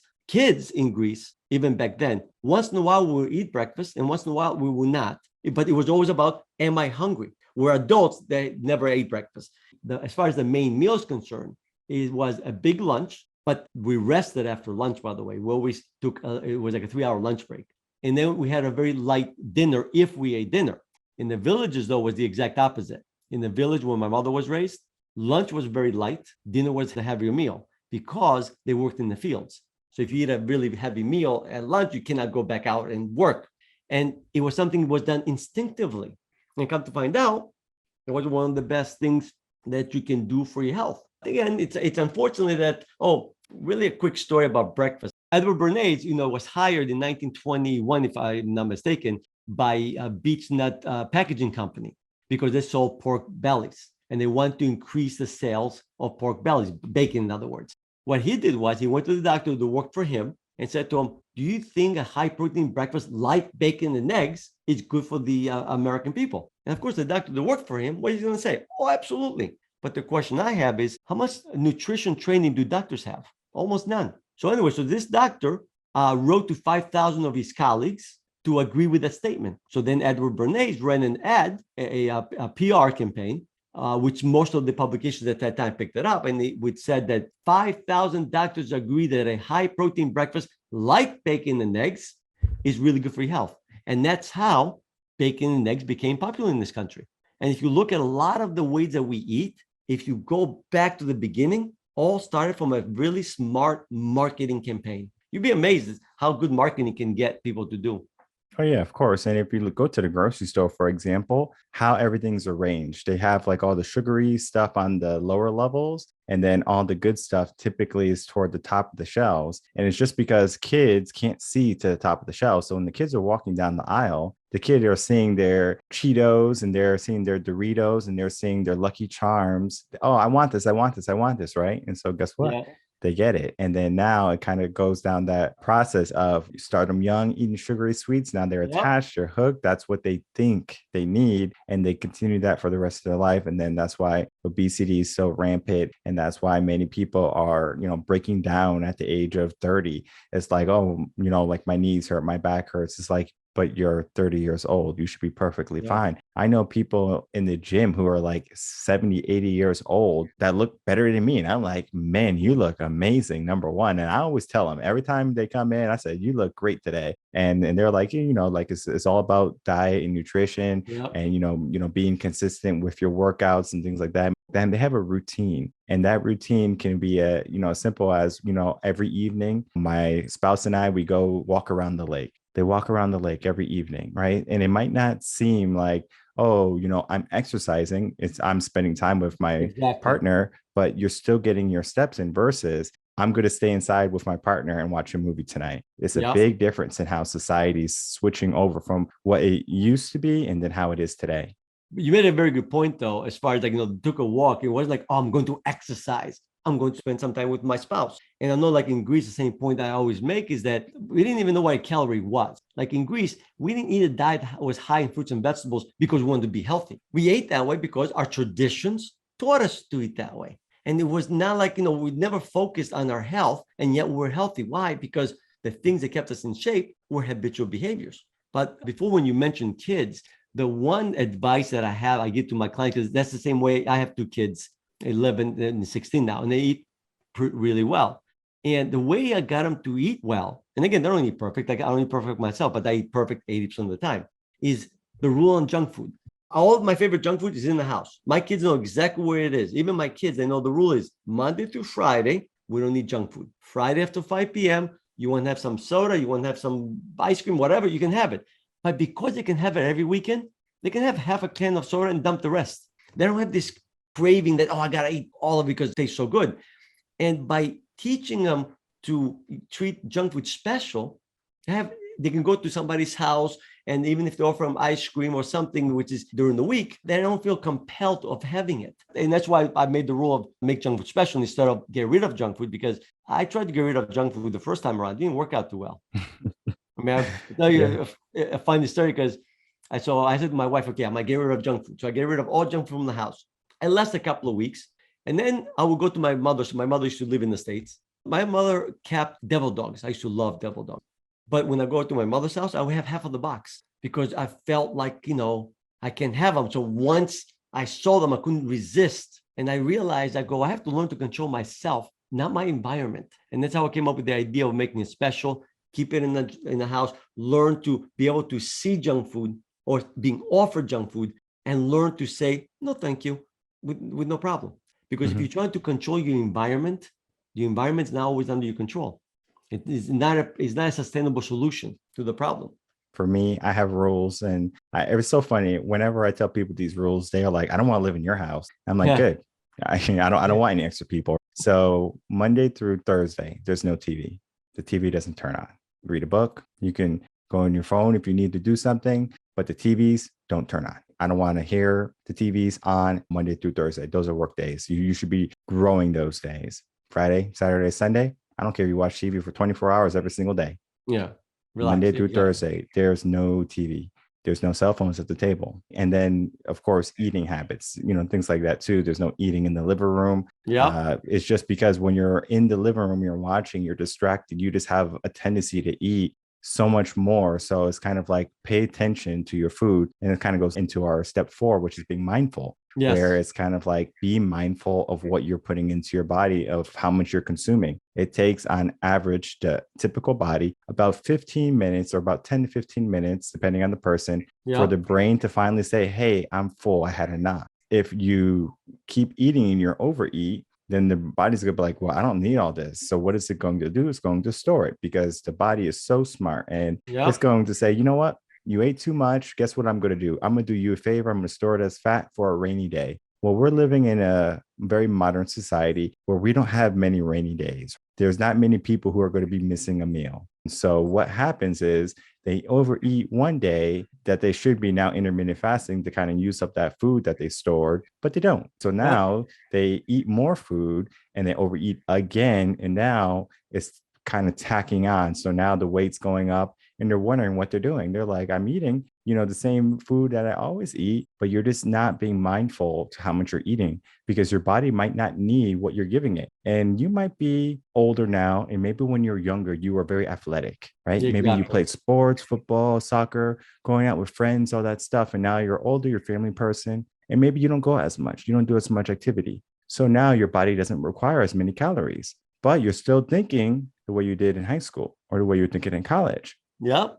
in Greece, even back then, once in a while we would eat breakfast and once in a while we would not. But it was always about, am I hungry? We're adults that never ate breakfast. As far as the main meal is concerned, it was a big lunch. But we rested after lunch, by the way. We always took, it was like a 3-hour lunch break. And then we had a very light dinner if we ate dinner. In the villages, though, was the exact opposite. In the village where my mother was raised, lunch was very light. Dinner was a heavier meal because they worked in the fields. So if you eat a really heavy meal at lunch, you cannot go back out and work. And it was something that was done instinctively. And come to find out, it was one of the best things that you can do for your health. Again, it's unfortunately that, really a quick story about breakfast. Edward Bernays, was hired in 1921, if I'm not mistaken, by a beech nut packaging company because they sold pork bellies and they want to increase the sales of pork bellies, bacon, in other words. What he did was he went to the doctor to work for him and said to him, do you think a high protein breakfast like bacon and eggs is good for the American people? And of course, the doctor that worked for him, what is he going to say? Oh, absolutely. But the question I have is, how much nutrition training do doctors have? Almost none. So anyway, so this doctor wrote to 5,000 of his colleagues to agree with that statement. So then Edward Bernays ran an ad, a PR campaign, which most of the publications at that time picked it up, and it said that 5,000 doctors agree that a high protein breakfast like bacon and eggs is really good for your health. And that's how bacon and eggs became popular in this country. And if you look at a lot of the ways that we eat, if you go back to the beginning, all started from a really smart marketing campaign. You'd be amazed at how good marketing can get people to do. Oh, yeah, of course. And if you go to the grocery store, for example, how everything's arranged, they have like all the sugary stuff on the lower levels, and then all the good stuff typically is toward the top of the shelves. And it's just because kids can't see to the top of the shelves. So when the kids are walking down the aisle, the kids are seeing their Cheetos and they're seeing their Doritos and they're seeing their Lucky Charms. Oh, I want this, I want this, I want this, right? And so guess what? Yeah. They get it. And then now it kind of goes down that process of you start them young, eating sugary sweets. Now they're attached, they're hooked. That's what they think they need. And they continue that for the rest of their life. And then that's why obesity is so rampant. And that's why many people are, breaking down at the age of 30. It's like, oh, like my knees hurt, my back hurts. It's like, but you're 30 years old. You should be perfectly fine. I know people in the gym who are like 70, 80 years old that look better than me. And I'm like, man, you look amazing, number one. And I always tell them every time they come in, I said, you look great today. And they're like, like it's all about diet and nutrition and, being consistent with your workouts and things like that. Then they have a routine, and that routine can be as simple as, every evening, my spouse and I, we go walk around the lake. They walk around the lake every evening, right? And it might not seem like, oh, I'm exercising. I'm spending time with my partner, but you're still getting your steps in versus I'm going to stay inside with my partner and watch a movie tonight. It's a big difference in how society's switching over from what it used to be and then how it is today. You made a very good point, though, as far as took a walk. It wasn't like, oh, I'm going to exercise. I'm going to spend some time with my spouse. And I know, like in Greece, the same point I always make is that we didn't even know what a calorie was. Like in Greece, we didn't eat a diet that was high in fruits and vegetables because we wanted to be healthy. We ate that way because our traditions taught us to eat that way. And it was not like, we never focused on our health, and yet we're healthy. Why? Because the things that kept us in shape were habitual behaviors. But before, when you mentioned kids, the one advice that I give to my clients, because that's the same way I have two kids, 11 and 16 now, and they eat really well. And the way I got them to eat well, and again, they're only perfect. Like I don't eat perfect myself, but I eat perfect 80% of the time, is the rule on junk food. All of my favorite junk food is in the house. My kids know exactly where it is. Even my kids, they know the rule is Monday through Friday, we don't eat junk food. Friday after 5 p.m., you want to have some soda, you want to have some ice cream, whatever, you can have it. But because they can have it every weekend, they can have half a can of soda and dump the rest. They don't have this craving that, oh, I got to eat all of it because it tastes so good. And by teaching them to treat junk food special, they can go to somebody's house, and even if they offer them ice cream or something, which is during the week, they don't feel compelled of having it. And that's why I made the rule of make junk food special instead of get rid of junk food, because I tried to get rid of junk food the first time around. It didn't work out too well. I mean, I'll tell you a funny story, because I said to my wife, okay, I'm going to get rid of junk food. So I get rid of all junk food from the house. It lasted a couple of weeks. And then I would go to my mother. So my mother used to live in the States. My mother kept devil dogs. I used to love devil dogs. But when I go to my mother's house, I would have half of the box because I felt like, I can have them. So once I saw them, I couldn't resist. And I realized I have to learn to control myself, not my environment. And that's how I came up with the idea of making it special, keep it in the house, learn to be able to see junk food or being offered junk food, and learn to say, no, thank you, with no problem. Because if you're trying to control your environment, the environment's not always under your control. It is not a sustainable solution to the problem. For me, I have rules, and it was so funny. Whenever I tell people these rules, they are like, I don't want to live in your house. I'm like, good. I don't want any extra people. So Monday through Thursday, there's no TV. The TV doesn't turn on. Read a book. You can go on your phone if you need to do something, but the TVs don't turn on. I don't want to hear the TVs on Monday through Thursday. Those are work days. You should be growing those days. Friday, Saturday, Sunday, I don't care if you watch TV for 24 hours every single day. Yeah. Relax. Monday through Thursday, there's no TV. There's no cell phones at the table. And then, of course, eating habits, things like that too. There's no eating in the living room. Yeah. It's just because when you're in the living room, you're watching, you're distracted. You just have a tendency to eat so much more. So it's kind of like pay attention to your food. And it kind of goes into our step 4, which is being mindful. Yes. Where it's kind of like be mindful of what you're putting into your body, of how much you're consuming. It takes on average the typical body about 15 minutes or about 10 to 15 minutes, depending on the person, for the brain to finally say, hey, I'm full. I had enough. If you keep eating and you're overeat, then the body's going to be like, well, I don't need all this. So what is it going to do? It's going to store it because the body is so smart. And it's going to say, you know what? You ate too much. Guess what I'm going to do? I'm going to do you a favor. I'm going to store it as fat for a rainy day. Well, we're living in a very modern society where we don't have many rainy days. There's not many people who are going to be missing a meal. So what happens is they overeat one day that they should be now intermittent fasting to kind of use up that food that they stored, but they don't. So now they eat more food and they overeat again. And now it's kind of tacking on. So now the weight's going up and they're wondering what they're doing. They're like, I'm eating, the same food that I always eat, but you're just not being mindful to how much you're eating because your body might not need what you're giving it. And you might be older now. And maybe when you're younger, you were very athletic, right? Exactly. Maybe you played sports, football, soccer, going out with friends, all that stuff. And now you're older, you're a family person, and maybe you don't go as much. You don't do as much activity. So now your body doesn't require as many calories, but you're still thinking the way you did in high school or the way you're thinking in college. Yeah.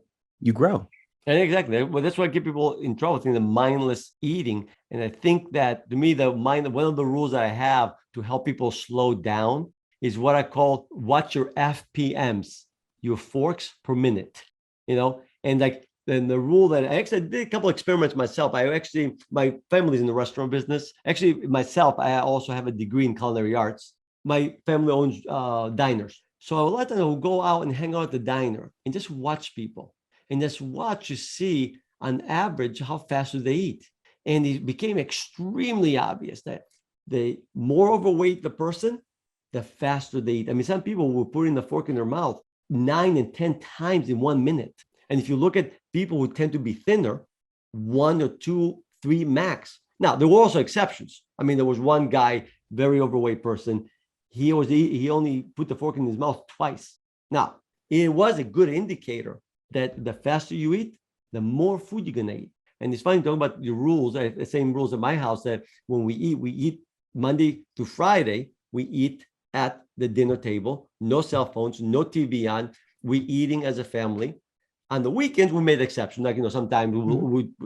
You grow. And exactly. Well, that's why I get people in trouble with the mindless eating. And I think that to me, one of the rules that I have to help people slow down is what I call watch your FPMs, your forks per minute, and like then the rule that I actually did a couple of experiments myself. My family's in the restaurant business. Actually, myself, I also have a degree in culinary arts. My family owns diners. So a lot of times I will go out and hang out at the diner and just watch people and just watch to see on average how fast do they eat. And it became extremely obvious that the more overweight the person, the faster they eat. I mean, some people will put in the fork in their mouth 9 and 10 times in 1 minute. And if you look at people who tend to be thinner, 1 or 2, 3 max. Now, there were also exceptions. I mean, there was one guy, very overweight person. He only put the fork in his mouth twice. Now, it was a good indicator that the faster you eat, the more food you're gonna eat. And it's funny talking about the rules, the same rules at my house, that when we eat Monday to Friday, we eat at the dinner table, no cell phones, no TV on, we eating as a family. On the weekends, we made exceptions. Like, sometimes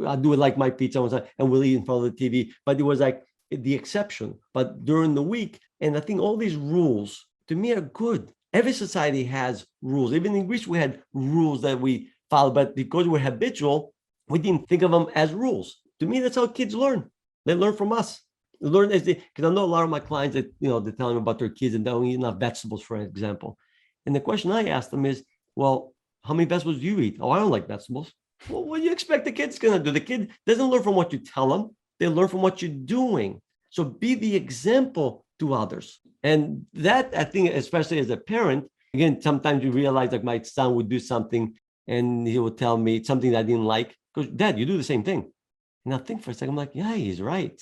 I'll do it like my pizza and we'll eat in front of the TV, but it was like the exception. But during the week, and I think all these rules to me are good. Every society has rules. Even in Greece, we had rules that we follow, but because we're habitual, we didn't think of them as rules. To me, that's how kids learn. They learn from us. They learn because I know a lot of my clients that, they're telling me about their kids and they don't eat enough vegetables, for example. And the question I ask them is, well, how many vegetables do you eat? Oh, I don't like vegetables. Well, what do you expect the kid's going to do? The kid doesn't learn from what you tell them. They learn from what you're doing. So be the example to others. And that, I think, especially as a parent, again, sometimes you realize like my son would do something and he would tell me something that I didn't like. Because, Dad, you do the same thing. And I think for a second, I'm like, yeah, he's right.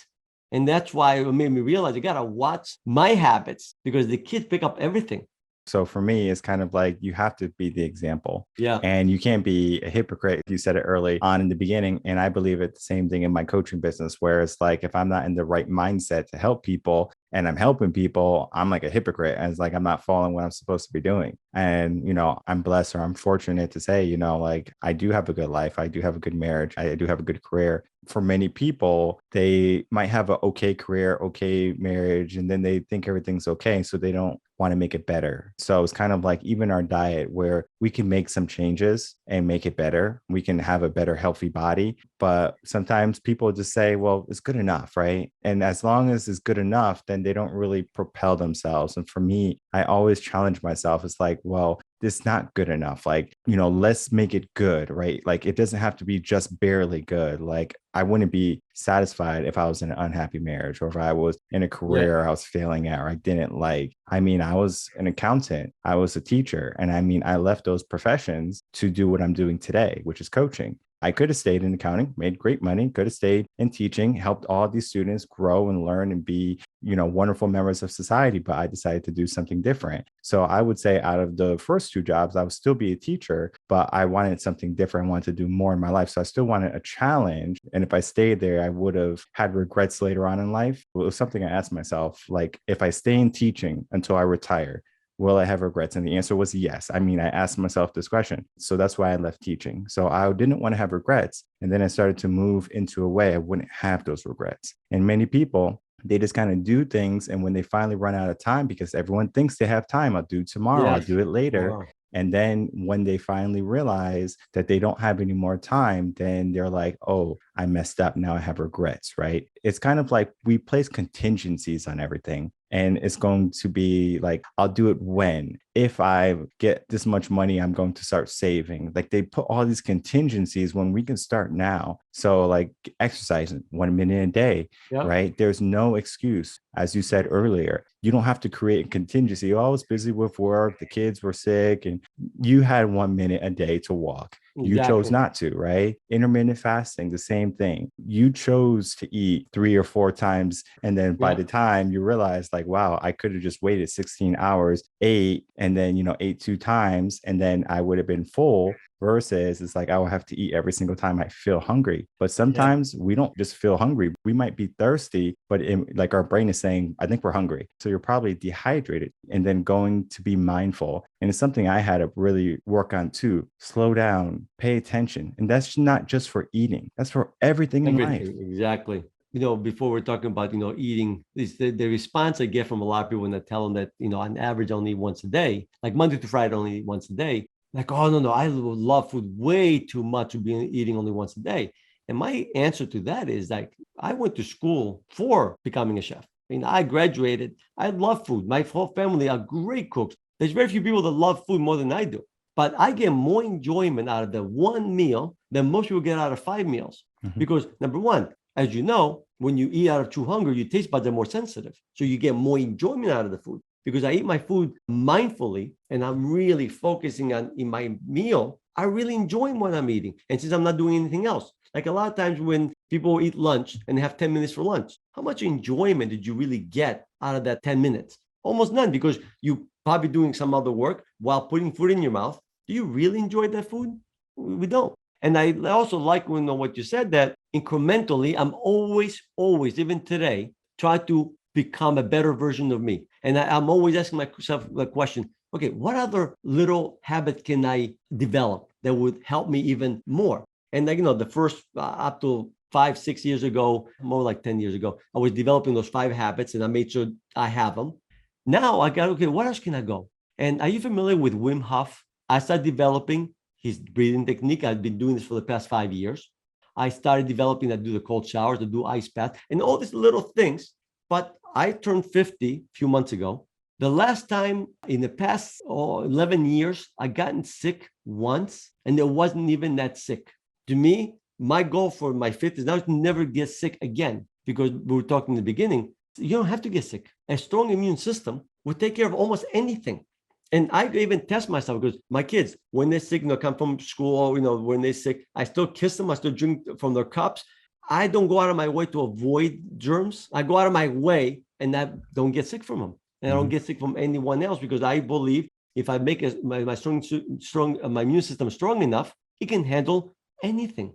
And that's why it made me realize I got to watch my habits because the kids pick up everything. So for me, it's kind of like you have to be the example. Yeah. And you can't be a hypocrite. You said it early on in the beginning. And I believe it's the same thing in my coaching business, where it's like, if I'm not in the right mindset to help people and I'm helping people, I'm like a hypocrite. And it's like, I'm not following what I'm supposed to be doing. And, I'm blessed or I'm fortunate to say, like I do have a good life. I do have a good marriage. I do have a good career. For many people, they might have an okay career, okay marriage, and then they think everything's okay. So they don't want to make it better. So it's kind of like even our diet where we can make some changes and make it better. We can have a better, healthy body. But sometimes people just say, well, it's good enough, right? And as long as it's good enough, then and they don't really propel themselves. And for me, I always challenge myself. It's like, well, it's not good enough. Like, let's make it good, right? Like, it doesn't have to be just barely good. Like, I wouldn't be satisfied if I was in an unhappy marriage, or if I was in a career I was failing at, or I didn't like. I mean, I was an accountant, I was a teacher. And I mean, I left those professions to do what I'm doing today, which is coaching. I could have stayed in accounting, made great money, could have stayed in teaching, helped all these students grow and learn and be, wonderful members of society. But I decided to do something different. So I would say out of the first two jobs, I would still be a teacher, but I wanted something different. I wanted to do more in my life. So I still wanted a challenge. And if I stayed there, I would have had regrets later on in life. It was something I asked myself, like, if I stay in teaching until I retire, will I have regrets? And the answer was yes. I mean, I asked myself this question. So that's why I left teaching. So I didn't want to have regrets. And then I started to move into a way I wouldn't have those regrets. And many people, they just kind of do things. And when they finally run out of time, because everyone thinks they have time, I'll do it tomorrow, I'll do it later. Wow. And then when they finally realize that they don't have any more time, then they're like, oh, I messed up. Now I have regrets, right? It's kind of like we place contingencies on everything. And it's going to be like, I'll do it when, if I get this much money, I'm going to start saving. Like, they put all these contingencies when we can start now. So like exercising 1 minute a day, right? There's no excuse. As you said earlier, you don't have to create a contingency. You're always busy with work. The kids were sick and you had 1 minute a day to walk. You chose not to, right? Intermittent fasting, the same thing. You chose to eat 3 or 4 times. And then by the time you realize, like, wow, I could have just waited 16 hours, ate, and then, ate 2 times, and then I would have been full. Versus it's like, I will have to eat every single time I feel hungry. But sometimes we don't just feel hungry. We might be thirsty, but like our brain is saying, I think we're hungry. So you're probably dehydrated, and then going to be mindful. And it's something I had to really work on too. Slow down, pay attention. And that's not just for eating. That's for everything in life. Exactly. Before we're talking about, eating, the response I get from a lot of people when I tell them that, on average, I only eat once a day, like Monday to Friday, I only eat once a day. Like, oh, no, I love food way too much to be eating only once a day. And my answer to that is, like, I went to school for becoming a chef. I mean, I graduated. I love food. My whole family are great cooks. There's very few people that love food more than I do. But I get more enjoyment out of the one meal than most people get out of 5 meals. Mm-hmm. Because number one, as you know, when you eat out of true hunger, your taste buds are more sensitive. So you get more enjoyment out of the food. Because I eat my food mindfully and I'm really focusing on in my meal, I really enjoy what I'm eating. And since I'm not doing anything else, like a lot of times when people eat lunch and they have 10 minutes for lunch, how much enjoyment did you really get out of that 10 minutes? Almost none, because you probably doing some other work while putting food in your mouth. Do you really enjoy that food? We don't. And I also like what you said, that incrementally, I'm always, even today, try to become a better version of me. And I'm always asking myself the question, okay, what other little habit can I develop that would help me even more? And like, the first up to 5-6 years ago, more like 10 years ago, I was developing those 5 habits and I made sure I have them. Now I got, okay, what else can I go? And are you familiar with Wim Hof? I started developing his breathing technique. I've been doing this for the past 5 years. I started developing, I do the cold showers, I do ice bath, and all these little things. But I turned 50 a few months ago. The last time in the past 11 years, I gotten sick once, and it wasn't even that sick. To me, my goal for my 50s now is to never get sick again, because we were talking in the beginning, you don't have to get sick. A strong immune system will take care of almost anything. And I even test myself, because my kids, when they're sick, come from school, when they're sick, I still kiss them, I still drink from their cups. I don't go out of my way to avoid germs. I go out of my way and I don't get sick from them. And I don't get sick from anyone else, because I believe if I make my immune system strong enough, it can handle anything.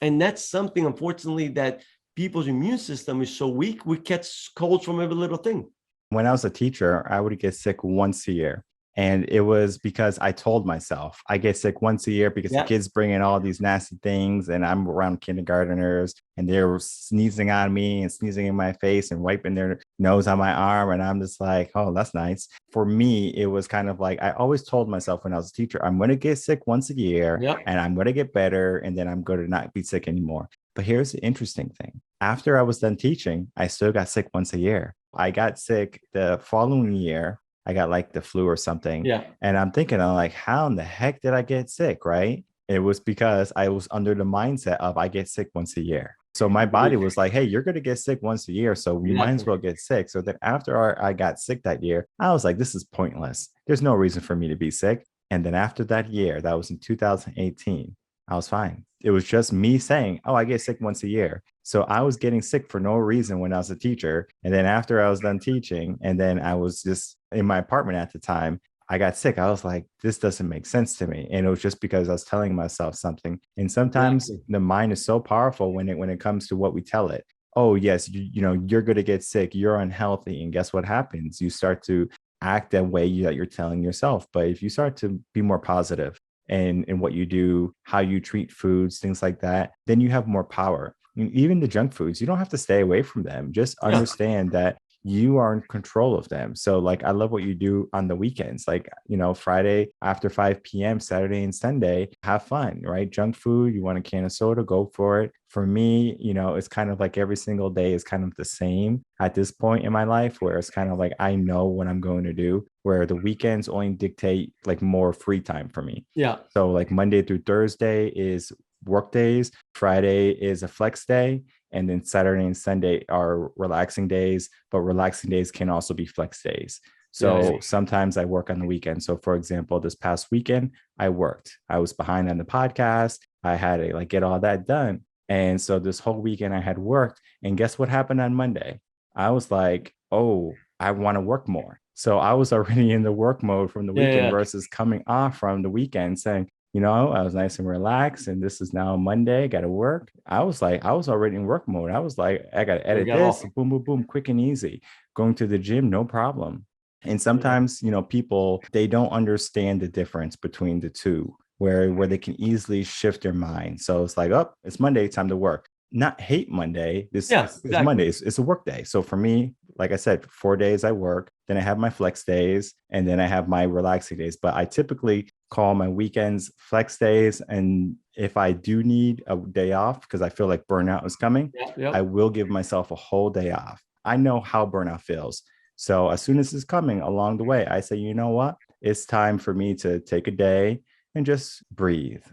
And that's something, unfortunately, that people's immune system is so weak, we catch colds from every little thing. When I was a teacher, I would get sick once a year. And it was because I told myself I get sick once a year because the kids bring in all these nasty things, and I'm around kindergarteners and they're sneezing on me and sneezing in my face and wiping their nose on my arm. And I'm just like, oh, that's nice. For me, it was kind of like, I always told myself when I was a teacher, I'm going to get sick once a year and I'm going to get better. And then I'm going to not be sick anymore. But here's the interesting thing. After I was done teaching, I still got sick once a year. I got sick the following year. I got like the flu or something. Yeah. And I'm like, how in the heck did I get sick? Right. It was because I was under the mindset of I get sick once a year. So my body was like, hey, you're going to get sick once a year. So you might as well get sick. So then after I got sick that year, I was like, this is pointless. There's no reason for me to be sick. And then after that year, that was in 2018, I was fine. It was just me saying, oh, I get sick once a year. So I was getting sick for no reason when I was a teacher. And then after I was done teaching, and then I was just in my apartment at the time, I got sick. I was like, this doesn't make sense to me. And it was just because I was telling myself something. And sometimes the mind is so powerful when it comes to what we tell it. Oh, yes, you know, you're going to get sick. You're unhealthy. And guess what happens? You start to act that way that you're telling yourself. But if you start to be more positive in what you do, how you treat foods, things like that, then you have more power. I mean, even the junk foods, you don't have to stay away from them. Just understand that you are in control of them. So like, I love what you do on the weekends, like, you know, Friday after 5 p.m., Saturday and Sunday, have fun, right? Junk food, you want a can of soda, go for it. For me, you know, it's kind of like every single day is kind of the same at this point in my life, where it's kind of like, I know what I'm going to do, where the weekends only dictate like more free time for me. Yeah. So like Monday through Thursday is work days, Friday is a flex day, and then Saturday and Sunday are relaxing days, but relaxing days can also be flex days. So sometimes I work on the weekend. So for example, this past weekend, I worked. I was behind on the podcast. I had to like get all that done. And so this whole weekend I had worked. And guess what happened on Monday? I was like, oh, I want to work more. So I was already in the work mode from the weekend versus coming off from the weekend saying, you know, I was nice and relaxed, and this is now Monday, got to work. I was already in work mode. I was like, I got to edit this, boom, boom, boom, quick and easy. Going to the gym, no problem. And sometimes, you know, people, they don't understand the difference between the two, where they can easily shift their mind. So it's like, oh, it's Monday, time to work. Not hate Monday. It's Monday. It's a work day. So for me, like I said, 4 days I work, then I have my flex days, and then I have my relaxing days. But I typically call my weekends flex days. And if I do need a day off because I feel like burnout is coming, I will give myself a whole day off. I know how burnout feels. So as soon as it's coming along the way, I say, you know what? It's time for me to take a day and just breathe.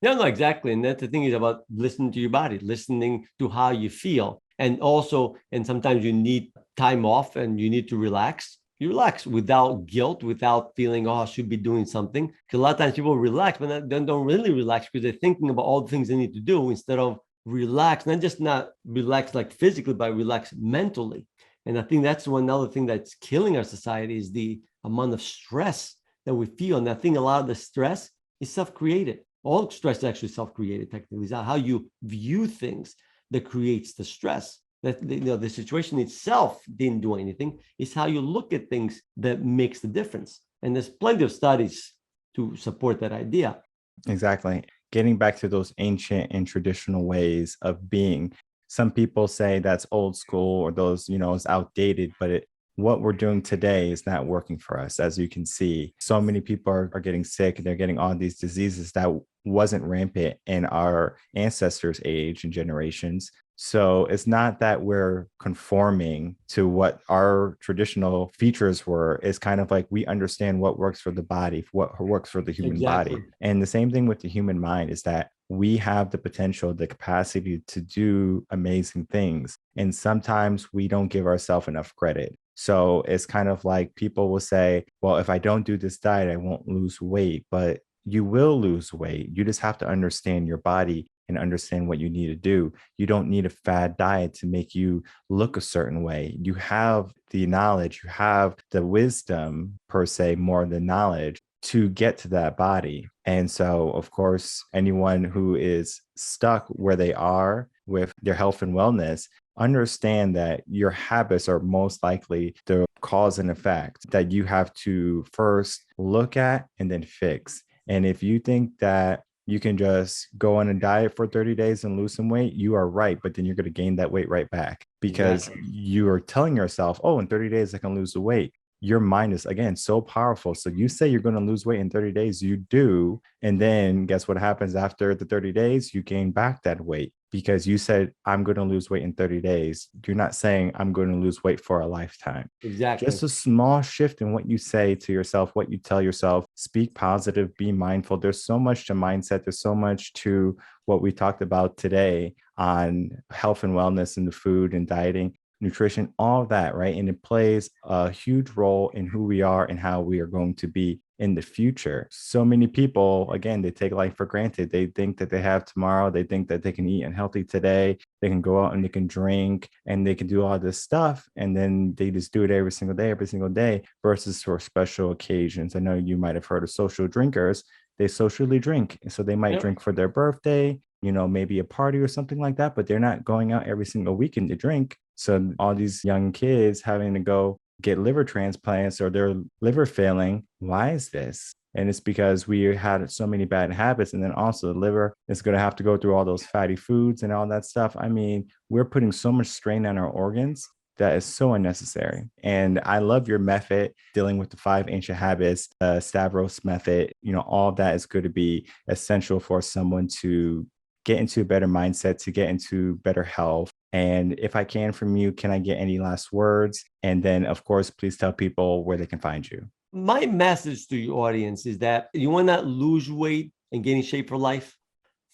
No, exactly. And that's the thing is about listening to your body, listening to how you feel. And also, and sometimes you need time off and you need to relax. You relax without guilt, without feeling, oh, I should be doing something. Because a lot of times people relax, but then don't really relax because they're thinking about all the things they need to do instead of relax, not relax like physically, but relax mentally. And I think that's one other thing that's killing our society is the amount of stress that we feel. And I think a lot of the stress is self-created. All stress is actually self-created, technically. It's not how you view things that creates the stress. That the situation itself didn't do anything. It's how you look at things that makes the difference. And there's plenty of studies to support that idea. Exactly. Getting back to those ancient and traditional ways of being. Some people say that's old school or those, you know, is outdated, but what we're doing today is not working for us. As you can see, so many people are getting sick. They're getting all these diseases that wasn't rampant in our ancestors' age and generations. So it's not that we're conforming to what our traditional features were. It's kind of like we understand what works for the body, what works for the human body. And the same thing with the human mind is that we have the potential, the capacity to do amazing things. And sometimes we don't give ourselves enough credit. So it's kind of like people will say, well, if I don't do this diet, I won't lose weight. But you will lose weight. You just have to understand your body and understand what you need to do. You don't need a fad diet to make you look a certain way. You have the knowledge, you have the wisdom per se, more than knowledge to get to that body. And so, of course, anyone who is stuck where they are with their health and wellness, understand that your habits are most likely the cause and effect that you have to first look at and then fix. And if you think that you can just go on a diet for 30 days and lose some weight, you are right. But then you're going to gain that weight right back because you are telling yourself, oh, in 30 days, I can lose the weight. Your mind is, again, so powerful. So you say you're going to lose weight in 30 days, you do. And then guess what happens after the 30 days? You gain back that weight. because you said, I'm going to lose weight in 30 days. You're not saying I'm going to lose weight for a lifetime. Exactly. Just a small shift in what you say to yourself, what you tell yourself, speak positive, be mindful. There's so much to mindset. There's so much to what we talked about today on health and wellness and the food and dieting, nutrition, all of that, right? And it plays a huge role in who we are and how we are going to be in the future. So many people, again, they take life for granted. They think that they have tomorrow. They think that they can eat unhealthy today. They can go out and they can drink and they can do all this stuff. And then they just do it every single day versus for special occasions. I know you might have heard of social drinkers. They socially drink. So they might drink for their birthday, maybe a party or something like that, but they're not going out every single weekend to drink. So all these young kids having to go get liver transplants or their liver failing. Why is this? And it's because we had so many bad habits. And then also the liver is going to have to go through all those fatty foods and all that stuff. I mean, we're putting so much strain on our organs that is so unnecessary. And I love your method dealing with the 5 ancient habits, Stavros method. All of that is going to be essential for someone to get into a better mindset, to get into better health. And if I can from you, can I get any last words? And then, of course, please tell people where they can find you. My message to your audience is that you want to lose weight and get in shape for life.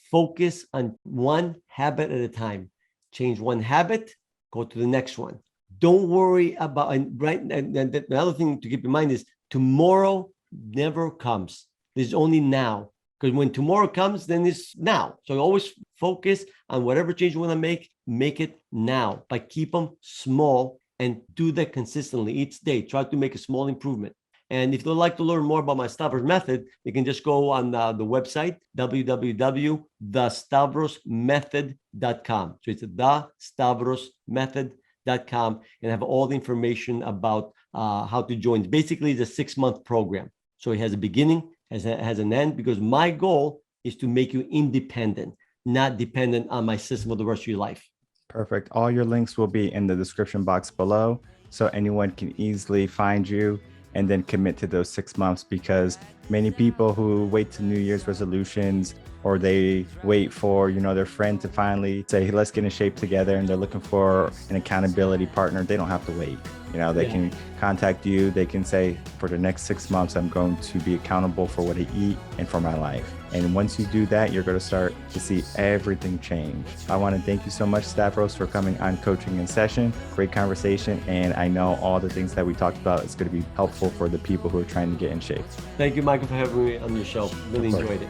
Focus on one habit at a time. Change one habit, go to the next one. Don't worry about, and the other thing to keep in mind is tomorrow never comes. There's only now. Because when tomorrow comes, then it's now. So always focus on whatever change you want to make it now. But keep them small and do that consistently each day. Try to make a small improvement. And if you'd like to learn more about my Stavros method, you can just go on the website, www.thestavrosmethod.com. So it's thestavrosmethod.com and have all the information about how to join. Basically, it's a 6-month program. So it has a beginning, has an end, because my goal is to make you independent, not dependent on my system for the rest of your life. Perfect. All your links will be in the description box below, so anyone can easily find you and then commit to those 6 months, because many people who wait to New Year's resolutions or they wait for, their friend to finally say, hey, let's get in shape together, and they're looking for an accountability partner, they don't have to wait. They can contact you. They can say, for the next 6 months, I'm going to be accountable for what I eat and for my life. And once you do that, you're going to start to see everything change. I want to thank you so much, Stavros, for coming on Coaching in Session. Great conversation. And I know all the things that we talked about is going to be helpful for the people who are trying to get in shape. Thank you, Michael, for having me on your show. Really enjoyed it.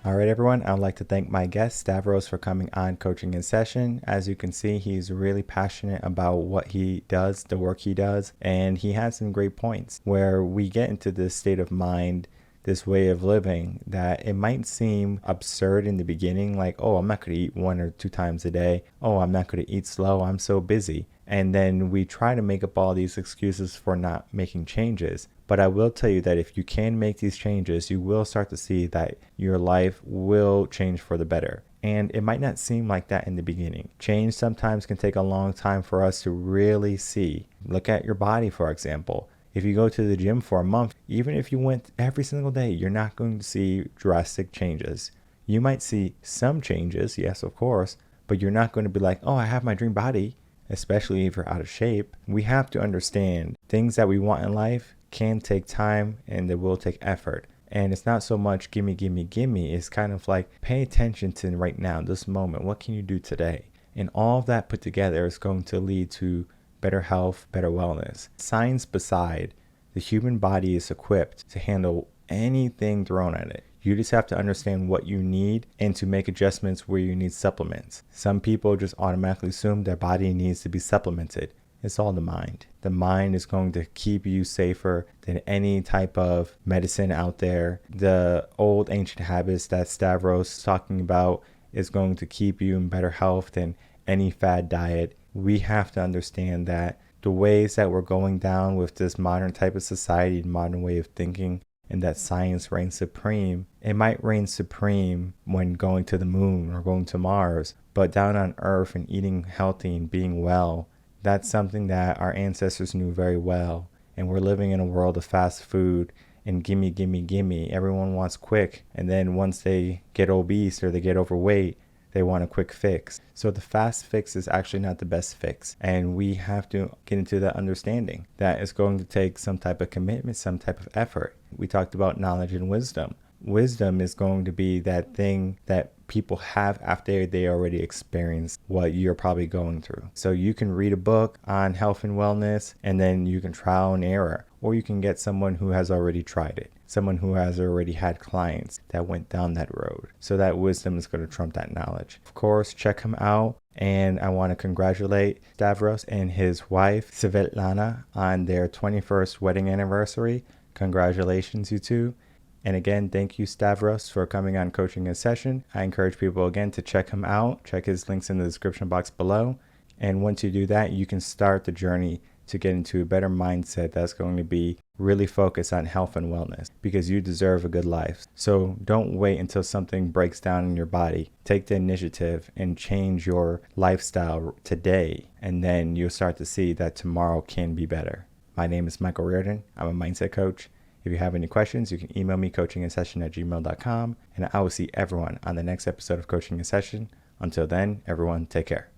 All right, everyone. I would like to thank my guest, Stavros, for coming on Coaching in Session. As you can see, he's really passionate about what he does, the work he does, and he has some great points where we get into this state of mind, this way of living that it might seem absurd in the beginning, like, oh, I'm not going to eat 1 or 2 times a day. Oh, I'm not going to eat slow. I'm so busy. And then we try to make up all these excuses for not making changes. But I will tell you that if you can make these changes, you will start to see that your life will change for the better. And it might not seem like that in the beginning. Change sometimes can take a long time for us to really see. Look at your body, for example. If you go to the gym for a month, even if you went every single day, you're not going to see drastic changes. You might see some changes, yes, of course, but you're not going to be like, oh, I have my dream body, especially if you're out of shape. We have to understand things that we want in life can take time and it will take effort. And it's not so much gimme, gimme, gimme. It's kind of like pay attention to right now, this moment. What can you do today? And all of that put together is going to lead to better health, better wellness. Science beside, the human body is equipped to handle anything thrown at it. You just have to understand what you need and to make adjustments where you need supplements. Some people just automatically assume their body needs to be supplemented. It's all the mind. The mind is going to keep you safer than any type of medicine out there. The old ancient habits that Stavros is talking about is going to keep you in better health than any fad diet. We have to understand that the ways that we're going down with this modern type of society, modern way of thinking, and that science reigns supreme. It might reign supreme when going to the moon or going to Mars, but down on Earth and eating healthy and being well, that's something that our ancestors knew very well. And we're living in a world of fast food and gimme, gimme, gimme. Everyone wants quick. And then once they get obese or they get overweight, they want a quick fix. So the fast fix is actually not the best fix. And we have to get into that understanding that it's going to take some type of commitment, some type of effort. We talked about knowledge and wisdom. Wisdom is going to be that thing that people have after they already experience what you're probably going through. So you can read a book on health and wellness, and then you can trial and error, or you can get someone who has already tried it, someone who has already had clients that went down that road. So that wisdom is going to trump that knowledge. Of course, check him out. And I want to congratulate Stavros and his wife, Svetlana, on their 21st wedding anniversary. Congratulations, you two. And again, thank you, Stavros, for coming on Coaching in Session. I encourage people again to check him out. Check his links in the description box below. And once you do that, you can start the journey to get into a better mindset that's going to be really focused on health and wellness, because you deserve a good life. So don't wait until something breaks down in your body. Take the initiative and change your lifestyle today, and then you'll start to see that tomorrow can be better. My name is Michael Rearden. I'm a mindset coach. If you have any questions, you can email me coachinginsession@gmail.com, and I will see everyone on the next episode of Coaching in Session. Until then, everyone, take care.